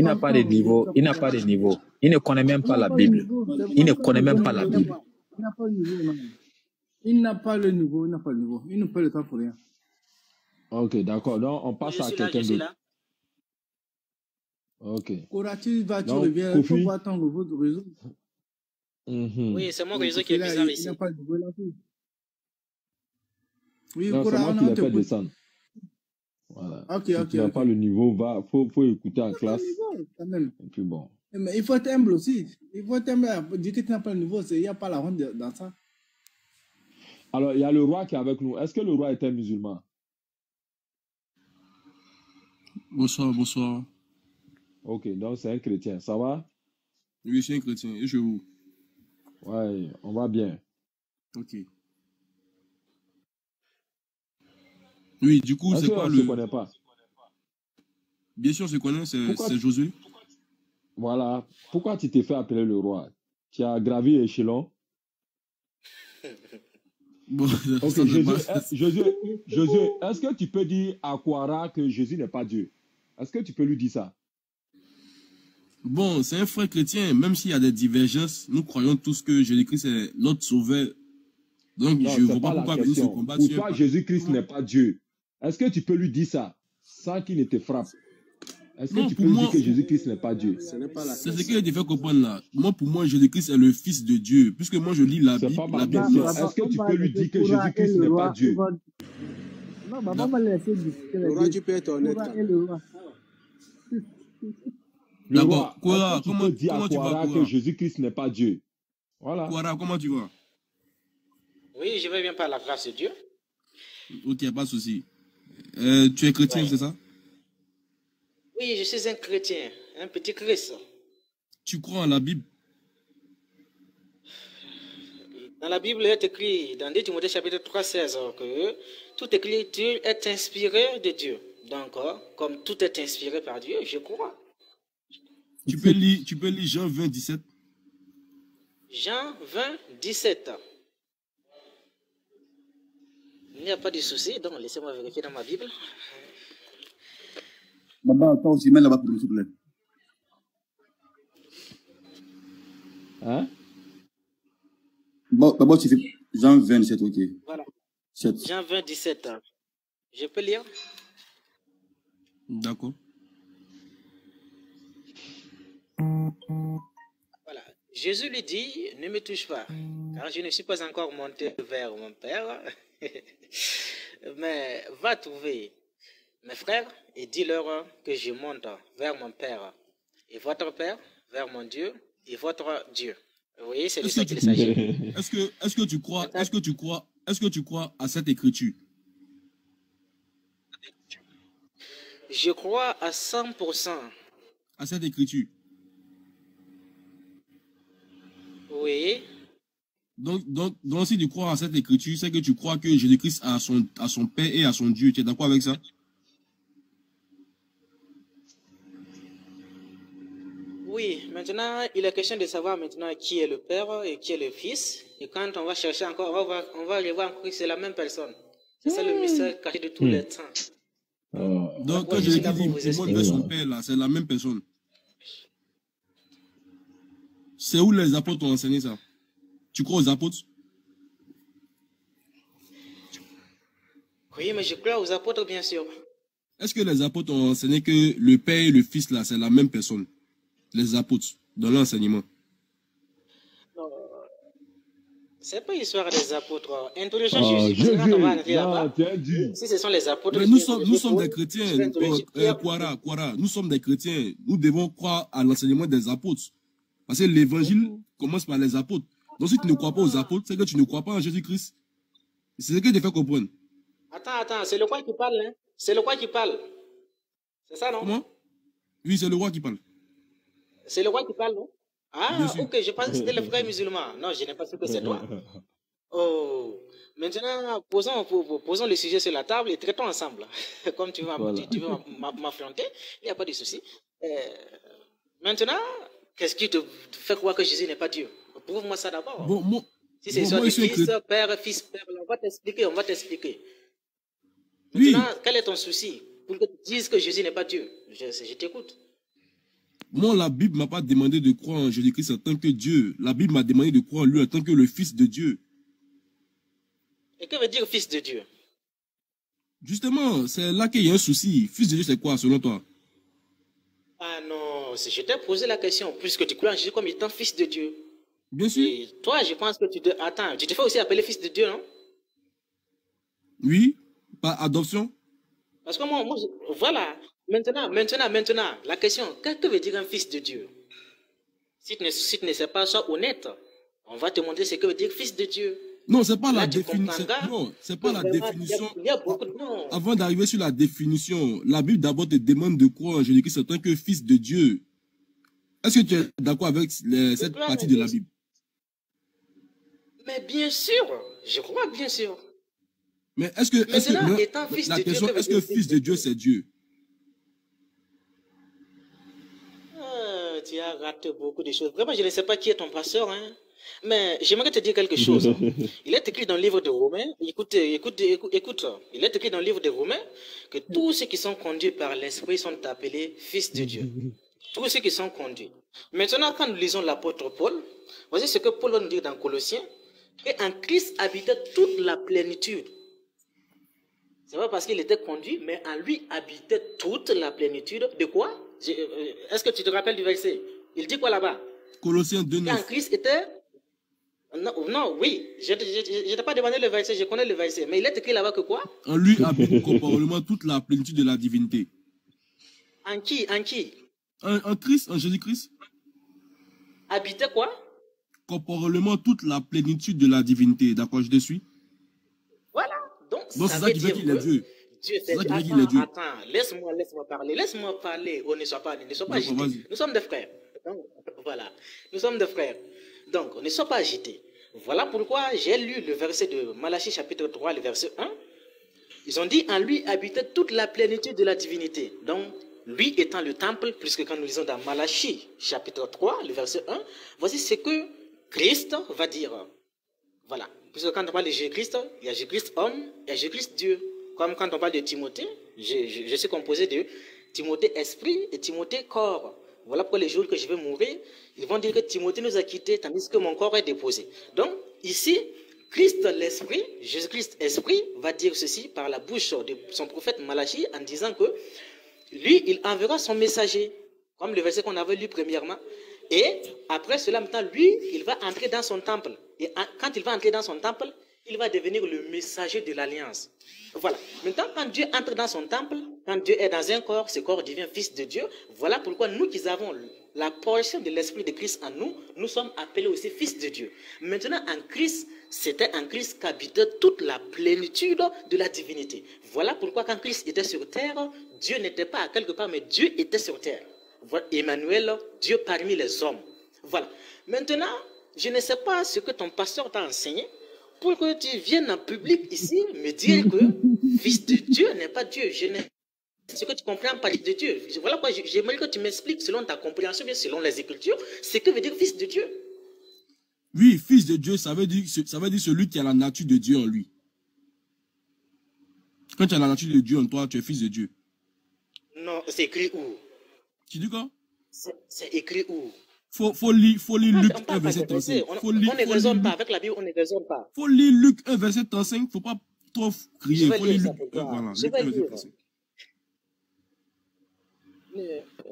n'a pas de niveau. Il n'a pas de niveau. Il ne connaît même pas la Bible. Il ne connaît même pas la Bible. Il n'a pas le niveau. Il n'a pas le niveau. Il ne peut le temps pour rien. Ok, d'accord. Donc, on passe à quelqu'un d'autre. Ok. Cora, tu vas, tu Donc, reviens. Il faut voir ton réseau. Oui, c'est mon réseau qui est bizarre ici. Il n'a pas le niveau là. Oui, non, Cora, c'est moi qui l'ai fait descendre. Voilà. Ok. Si tu n'as pas le niveau, faut écouter en classe. Quand même. Et puis bon. Mais il faut être humble aussi. Il faut être humble. Dire que tu n'as pas le niveau, il n'y a pas la honte dans ça. Alors, il y a le roi qui est avec nous. Est-ce que le roi est un musulman? Bonsoir, bonsoir. Ok, donc c'est un chrétien, ça va? Oui, c'est un chrétien. Et chez vous? Ouais, on va bien. Ok. Oui, du coup, c'est quoi On ne se connaît pas? Bien sûr, je connais, c'est Josué. Voilà. Pourquoi tu t'es fait appeler le roi? Tu as gravi l'échelon? Bon, ok, Jésus, est-ce que tu peux dire à Kouara que Jésus n'est pas Dieu? Est-ce que tu peux lui dire ça? Bon, c'est un frère chrétien, même s'il y a des divergences, nous croyons tous que Jésus-Christ est notre sauveur. Donc, non, je ne vois pas pourquoi venir se combattre. Pour toi, Jésus-Christ n'est pas Dieu. Est-ce que tu peux lui dire ça sans qu'il ne te frappe? Est-ce que tu peux lui dire que Jésus-Christ n'est pas Dieu? C'est ce qu'il a fait comprendre là. Moi, pour moi, Jésus-Christ est le Fils de Dieu. Puisque moi, je lis la Bible. C'est pas ma question. Est-ce que tu peux lui dire que Jésus-Christ n'est pas Dieu? Non, maman va laisser discuter. Le roi, tu peux être honnête. D'accord. Kouara, comment tu vas que Jésus-Christ n'est pas Dieu? Voilà. Kouara, comment tu vas? Oui, je vais bien par la grâce de Dieu. Ok, pas de souci. Tu es chrétien, c'est ça? Oui, je suis un chrétien, un petit Christ. Tu crois en la Bible? Dans la Bible, il est écrit, dans 2 Timothée chapitre 3, 16, que toute écriture est inspirée de Dieu. Donc, comme tout est inspiré par Dieu, je crois. Tu peux lire Jean 20, 17. Jean 20, 17. Il n'y a pas de souci, donc laissez-moi vérifier dans ma Bible. Baba, toi aussi, mets là-bas pour nous, s'il te plaît. Hein? Baba, tu fais Jean 27, ok. Voilà. 7. Jean 20, 17. Je peux lire? D'accord. Voilà. Jésus lui dit, ne me touche pas, car je ne suis pas encore monté vers mon Père, mais va trouver mes frères et dis-leur que je monte vers mon Père et votre Père, vers mon Dieu et votre Dieu. Vous voyez, c'est de ça qu'il s'agit. Est-ce que tu crois à cette écriture? Je crois à 100%. À cette écriture? Oui. Donc, si tu crois à cette écriture, c'est que tu crois que Jésus-Christ a son Père et à son Dieu. Tu es d'accord avec ça? Oui, maintenant, il est question de savoir maintenant qui est le Père et qui est le Fils. Et quand on va chercher encore, on va aller voir encore que c'est la même personne. C'est ça le mystère caché de tous les temps. Donc, quand Jésus dit, moi, vers son Père, là, c'est la même personne. C'est où les apôtres ont enseigné ça? Tu crois aux apôtres? Oui, mais je crois aux apôtres, bien sûr. Est-ce que les apôtres ont enseigné que le Père et le Fils, là, c'est la même personne? Les apôtres, dans l'enseignement. Non, c'est pas l'histoire des apôtres. Introduction Jésus, quand on va arriver là-bas, si ce sont les apôtres... Mais nous sommes des chrétiens, Kouara, nous sommes des chrétiens. Nous devons croire à l'enseignement des apôtres. Parce que l'évangile commence par les apôtres. Donc si tu ne crois pas aux apôtres, c'est que tu ne crois pas en Jésus-Christ. C'est ce que tu fais comprendre. Attends, c'est le roi qui parle, hein? C'est le roi qui parle. C'est ça, non? Comment? Oui, c'est le roi qui parle. C'est le roi qui parle, non? Ah, ok, je pense que c'était le frère musulman. Non, je n'ai pas su que c'est toi. Oh, maintenant, posons le sujet sur la table et traitons ensemble. Comme tu veux m'affronter, il n'y a pas de souci. Maintenant, qu'est-ce qui te fait croire que Jésus n'est pas Dieu? Prouve-moi ça d'abord. Si c'est soit Fils, Père, Fils, Père, on va t'expliquer. Maintenant, quel est ton souci pour que tu dises que Jésus n'est pas Dieu? Je t'écoute. Moi, la Bible ne m'a pas demandé de croire en Jésus-Christ en tant que Dieu. La Bible m'a demandé de croire en lui en tant que le Fils de Dieu. Et que veut dire Fils de Dieu? Justement, c'est là qu'il y a un souci. Fils de Dieu, c'est quoi selon toi? Ah non, je t'ai posé la question, puisque tu crois en Jésus comme étant Fils de Dieu. Bien sûr. Et toi, je pense que tu te... Attends, tu te fais aussi appeler Fils de Dieu, non? Oui, par adoption. Parce que moi voilà. Maintenant, la question, qu'est-ce que veut dire un Fils de Dieu? Si tu ne sais pas, sois honnête. On va te montrer ce que veut dire Fils de Dieu. Non, c'est pas Là, la tu définition. comprendras Non, c'est que pas la vraiment, définition. il y a beaucoup de... Non. Avant d'arriver sur la définition, la Bible d'abord te demande de croire en Jésus-Christ en tant que fils de Dieu. Est-ce que tu es d'accord avec cette partie de la Bible? Mais bien sûr, je crois bien sûr. Mais est-ce que, Maintenant, étant fils la de Dieu, question, est-ce que fils de Dieu, c'est Dieu? Tu as raté beaucoup de choses. Vraiment, je ne sais pas qui est ton pasteur, hein. Mais j'aimerais te dire quelque chose. Il est écrit dans le livre de Romains, écoute, il est écrit dans le livre de Romains que tous ceux qui sont conduits par l'Esprit sont appelés fils de Dieu. Tous ceux qui sont conduits. Maintenant, quand nous lisons l'apôtre Paul, voici ce que Paul va nous dire dans Colossiens, qu'en Christ habitait toute la plénitude. C'est pas parce qu'il était conduit, mais en lui habitait toute la plénitude. De quoi? Est-ce que tu te rappelles du verset? Il dit quoi là-bas? Colossiens 2:9. En Christ était... Non, oui, je ne t'ai pas demandé le verset, je connais le verset, mais il est écrit là-bas que quoi? En lui habite corporellement toute la plénitude de la divinité. En qui? En qui? En Christ, en Jésus-Christ. Habitait quoi? Corporellement toute la plénitude de la divinité. D'accord, je te suis? Voilà. Donc c'est ça qui veut qu'il est Dieu. Dieu, c'est ça qu'il est Dieu. Attends, laisse-moi parler. On ne soit pas agités. Nous sommes des frères. Donc, voilà, nous sommes des frères. Donc, ne sois pas agités. Voilà pourquoi j'ai lu le verset de Malachie chapitre 3, le verset 1. Ils ont dit, en lui habitait toute la plénitude de la divinité. Donc, lui étant le temple, puisque quand nous lisons dans Malachie chapitre 3, le verset 1, voici ce que Christ va dire. Voilà. Puisque quand on parle de Jésus-Christ, il y a Jésus-Christ homme et Jésus-Christ Dieu. Comme quand on parle de Timothée, je suis composé de Timothée esprit et Timothée corps. Voilà pourquoi les jours que je vais mourir, ils vont dire que Timothée nous a quittés tandis que mon corps est déposé. Donc, ici, Christ l'esprit, Jésus-Christ esprit, va dire ceci par la bouche de son prophète Malachie en disant que lui, il enverra son messager, comme le verset qu'on avait lu premièrement. Et après cela, maintenant, lui, il va entrer dans son temple. Et quand il va entrer dans son temple, il va devenir le messager de l'alliance. Voilà. Maintenant, quand Dieu entre dans son temple, quand Dieu est dans un corps, ce corps devient fils de Dieu. Voilà pourquoi nous qui avons la portion de l'Esprit de Christ en nous, nous sommes appelés aussi fils de Dieu. Maintenant, en Christ, c'était en Christ qu'habitait toute la plénitude de la divinité. Voilà pourquoi quand Christ était sur terre, Dieu n'était pas à quelque part, mais Dieu était sur terre. Voilà, Emmanuel, Dieu parmi les hommes. Voilà. Maintenant, je ne sais pas ce que ton pasteur t'a enseigné, pour que tu viennes en public ici me dire que fils de Dieu n'est pas Dieu. Je n'ai ce que tu comprends par de Dieu. Voilà quoi, j'aimerais que tu m'expliques selon ta compréhension, bien selon les Écritures, ce que veut dire fils de Dieu. Oui, fils de Dieu, ça veut dire celui qui a la nature de Dieu en lui. Quand tu as la nature de Dieu en toi, tu es fils de Dieu. Non, c'est écrit où? Tu dis quoi? C'est écrit où? Faut lire Luc 1, verset 35. On ne raisonne pas. Avec la Bible, on ne raisonne pas. Faut lire Luc 1, verset 35. Il ne faut pas trop crier. Faut lire Luc 1, voilà. Luc 1, verset 35.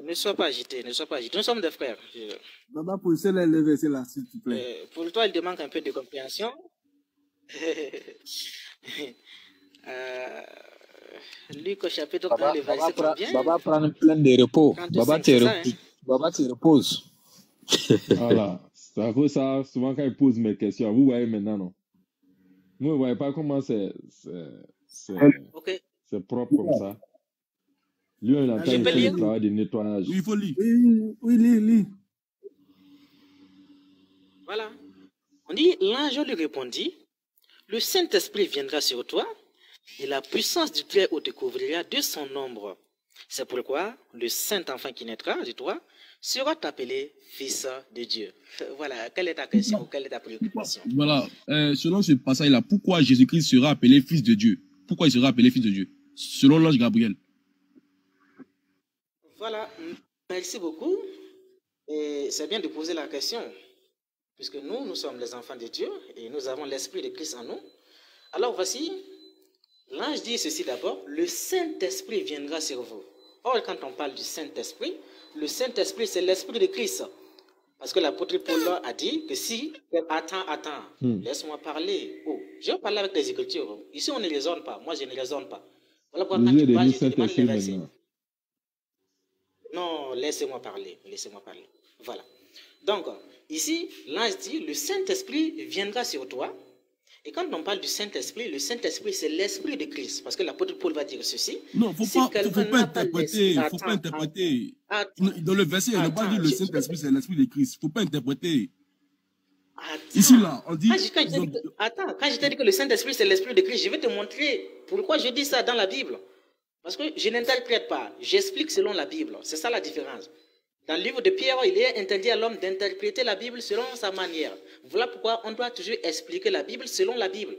Ne sois pas agité, ne sois pas agité. Nous sommes des frères. Baba, pour cela, le verset là, s'il te plaît. Pour toi, il te manque un peu de compréhension. Luc au chapitre 1, le verset combien? Baba prend plein de repos. Baba te repose. Voilà. C'est à cause ça, souvent quand il pose mes questions, vous voyez maintenant, non? Vous ne voyez pas comment c'est propre comme ça. Lui, on attend le travail de nettoyage. Oui, il faut lire. Oui, lis. Voilà. On dit, l'ange lui répondit, le Saint-Esprit viendra sur toi, et la puissance du Très-Haut te couvrira de son ombre. C'est pourquoi le Saint-Enfant qui naîtra de toi sera appelé Fils de Dieu. Voilà, quelle est ta question, quelle est ta préoccupation? Voilà, selon ce passage-là, pourquoi Jésus-Christ sera appelé Fils de Dieu? Pourquoi il sera appelé Fils de Dieu? Selon l'ange Gabriel. Voilà, merci beaucoup. Et c'est bien de poser la question, puisque nous sommes les enfants de Dieu et nous avons l'Esprit de Christ en nous. Alors voici, l'ange dit ceci d'abord, le Saint-Esprit viendra sur vous. Or, quand on parle du Saint-Esprit, le Saint-Esprit, c'est l'Esprit de Christ. Parce que l'apôtre Paul a dit que si... Attends, laisse-moi parler. Oh, je vais parler avec les Écritures. Ici, on ne raisonne pas. Moi, je ne raisonne pas. Voilà pourquoi quand tu parles, je te demande les versets. Non, laissez-moi parler. Laissez-moi parler. Voilà. Donc, ici, l'ange dit, le Saint-Esprit viendra sur toi, Et quand on parle du Saint-Esprit, le Saint-Esprit, c'est l'Esprit de Christ. Parce que l'apôtre Paul va dire ceci. Non, il ne faut pas interpréter. Dans le verset, il n'a pas dit le Saint-Esprit, c'est l'Esprit de Christ. Il ne faut pas interpréter. Ici, là, on dit... Quand je t'ai dit que le Saint-Esprit, c'est l'Esprit de Christ, je vais te montrer pourquoi je dis ça dans la Bible. Parce que je n'interprète pas, j'explique selon la Bible. C'est ça la différence. Dans le livre de Pierre, il est interdit à l'homme d'interpréter la Bible selon sa manière. Voilà pourquoi on doit toujours expliquer la Bible selon la Bible.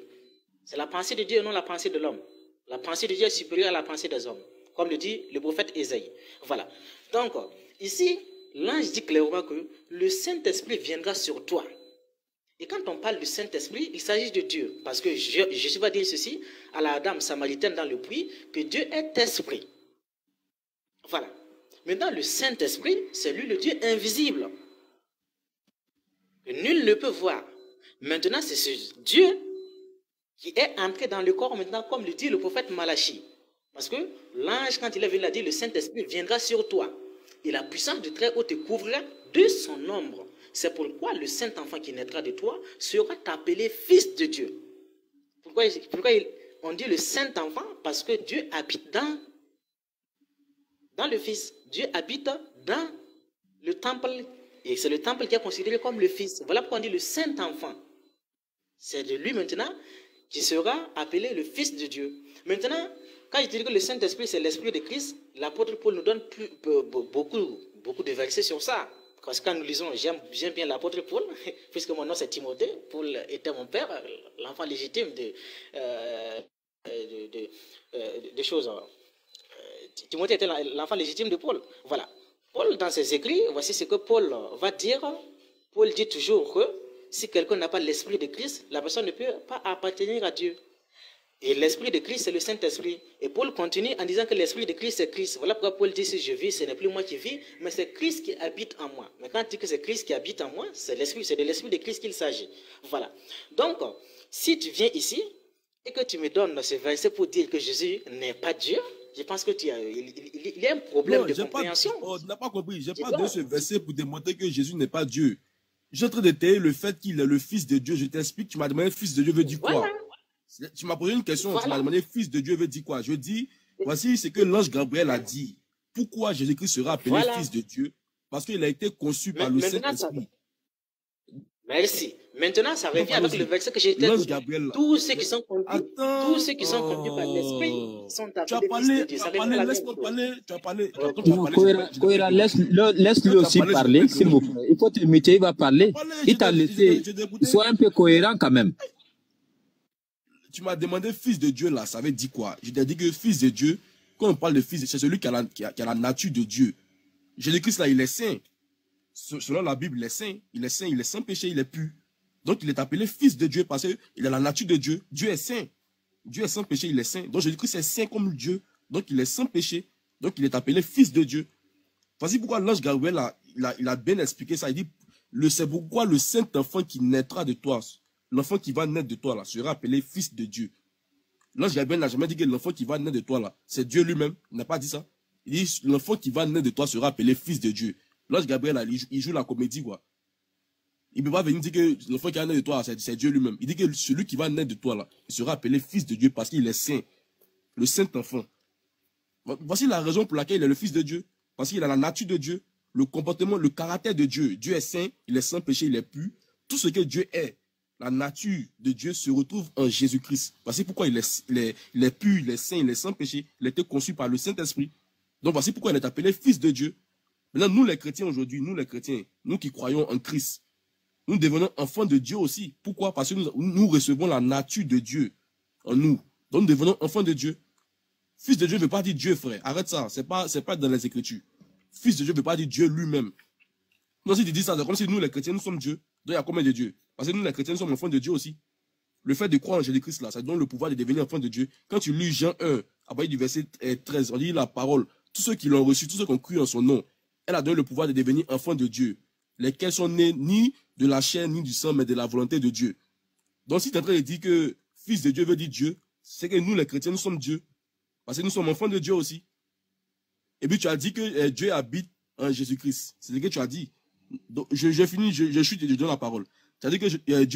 C'est la pensée de Dieu et non la pensée de l'homme. La pensée de Dieu est supérieure à la pensée des hommes, comme le dit le prophète Ésaïe. Voilà. Donc, ici, l'ange dit clairement que le Saint-Esprit viendra sur toi. Et quand on parle du Saint-Esprit, il s'agit de Dieu. Parce que Jésus va dire ceci à la dame samaritaine dans le puits, que Dieu est esprit. Voilà. Maintenant, le Saint-Esprit, c'est lui le Dieu invisible, que nul ne peut voir. Maintenant, c'est ce Dieu qui est entré dans le corps maintenant, comme le dit le prophète Malachi. Parce que l'ange, quand il est venu, il a dit, le Saint-Esprit viendra sur toi. Et la puissance du Très-Haut te couvrira de son ombre. C'est pourquoi le Saint-Enfant qui naîtra de toi sera appelé Fils de Dieu. Pourquoi on dit le Saint-Enfant? Parce que Dieu habite dans le Fils. Dieu habite dans le temple. Et c'est le temple qui est considéré comme le Fils. Voilà pourquoi on dit le Saint-Enfant. C'est de lui maintenant qui sera appelé le Fils de Dieu. Maintenant, quand je dis que le Saint-Esprit c'est l'Esprit de Christ, l'apôtre Paul nous donne beaucoup de versets sur ça. Parce que quand nous lisons, j'aime bien l'apôtre Paul, puisque mon nom c'est Timothée, Paul était mon père, l'enfant légitime des choses. Timothée était l'enfant légitime de Paul. Voilà. Paul, dans ses écrits, voici ce que Paul va dire. Paul dit toujours que si quelqu'un n'a pas l'Esprit de Christ, la personne ne peut pas appartenir à Dieu. Et l'Esprit de Christ, c'est le Saint-Esprit. Et Paul continue en disant que l'Esprit de Christ, c'est Christ. Voilà pourquoi Paul dit, si je vis, ce n'est plus moi qui vis, mais c'est Christ qui habite en moi. Mais quand il dit que c'est Christ qui habite en moi, c'est de l'Esprit de Christ qu'il s'agit. Voilà. Donc, si tu viens ici et que tu me donnes ce verset pour dire que Jésus n'est pas Dieu, je pense que il y a un problème de compréhension. Tu n'as pas compris. Je n'ai pas donné ce verset pour démontrer que Jésus n'est pas Dieu. Je suis en train de tailler le fait qu'il est le Fils de Dieu. Je t'explique, tu m'as demandé Fils de Dieu veut dire quoi? Voilà. Tu m'as posé une question, voilà. Tu m'as demandé Fils de Dieu veut dire quoi? Je dis, voici ce que l'ange Gabriel a dit. Pourquoi Jésus-Christ sera appelé Fils de Dieu? Parce qu'il a été conçu par le Saint-Esprit. Merci. Maintenant, ça revient avec le verset que j'ai dit. Tous ceux qui sont conduits par l'Esprit sont appelés Fils de Dieu. Laisse-moi parler. Tu as parlé. Koira, laisse-le aussi parler, s'il vous plaît. Il faut te muter, il va parler. Il t'a laissé. Sois un peu cohérent quand même. Tu m'as demandé Fils de Dieu là, ça veut dire quoi? Je t'ai dit que Fils de Dieu, quand on parle de Fils de Dieu, c'est celui qui a la nature de Dieu. Jésus-Christ là, il est saint. Selon la Bible, il est saint. Il est saint, il est sans péché, il est pur. Donc il est appelé Fils de Dieu parce qu'il a la nature de Dieu. Dieu est saint. Dieu est sans péché, il est saint. Donc Jésus-Christ est saint comme Dieu. Donc il est sans péché. Donc il est appelé Fils de Dieu. Voici pourquoi l'ange Gabriel il a bien expliqué ça. Il dit, c'est pourquoi le Saint-Enfant qui naîtra de toi, l'enfant qui va naître de toi là, sera appelé Fils de Dieu. L'ange Gabriel n'a jamais dit que l'enfant qui va naître de toi là, c'est Dieu lui-même. Il n'a pas dit ça. Il dit, l'enfant qui va naître de toi sera appelé Fils de Dieu. L'ange Gabriel là, il joue la comédie quoi. Il ne peut pas venir dire que l'enfant qui va naître de toi, c'est Dieu lui-même. Il dit que celui qui va naître de toi là, il sera appelé Fils de Dieu parce qu'il est saint. Le Saint-Enfant. Voici la raison pour laquelle il est le Fils de Dieu. Parce qu'il a la nature de Dieu, le comportement, le caractère de Dieu. Dieu est saint, il est sans péché, il est pur. Tout ce que Dieu est, la nature de Dieu se retrouve en Jésus-Christ. Voici pourquoi il est pur, il est saint, il est sans péché. Il a été conçu par le Saint-Esprit. Donc voici pourquoi il est appelé Fils de Dieu. Maintenant, nous les chrétiens aujourd'hui, nous les chrétiens, nous qui croyons en Christ, nous devenons enfants de Dieu aussi. Pourquoi? Parce que nous recevons la nature de Dieu en nous. Donc nous devenons enfants de Dieu. Fils de Dieu ne veut pas dire Dieu, frère. Arrête ça. C'est pas dans les Écritures. Fils de Dieu ne veut pas dire Dieu lui-même. Non, si tu dis ça, c'est comme si nous les chrétiens, nous sommes Dieu. Donc il y a combien de dieux? Parce que nous les chrétiens, nous sommes enfants de Dieu aussi. Le fait de croire en Jésus-Christ là, ça donne le pouvoir de devenir enfant de Dieu. Quand tu lis Jean 1, à partir du verset 13, on dit la parole. Tous ceux qui l'ont reçu, tous ceux qui ont cru en son nom, elle a donné le pouvoir de devenir enfants de Dieu. Lesquels sont nés ni de la chair, ni du sang, mais de la volonté de Dieu. Donc si tu es en train de dire que Fils de Dieu veut dire Dieu, c'est que nous les chrétiens, nous sommes Dieu. Parce que nous sommes enfants de Dieu aussi. Et puis tu as dit que Dieu habite en Jésus-Christ. C'est ce que tu as dit. Donc, je finis, je chute et je donne la parole. Tu as dit que Dieu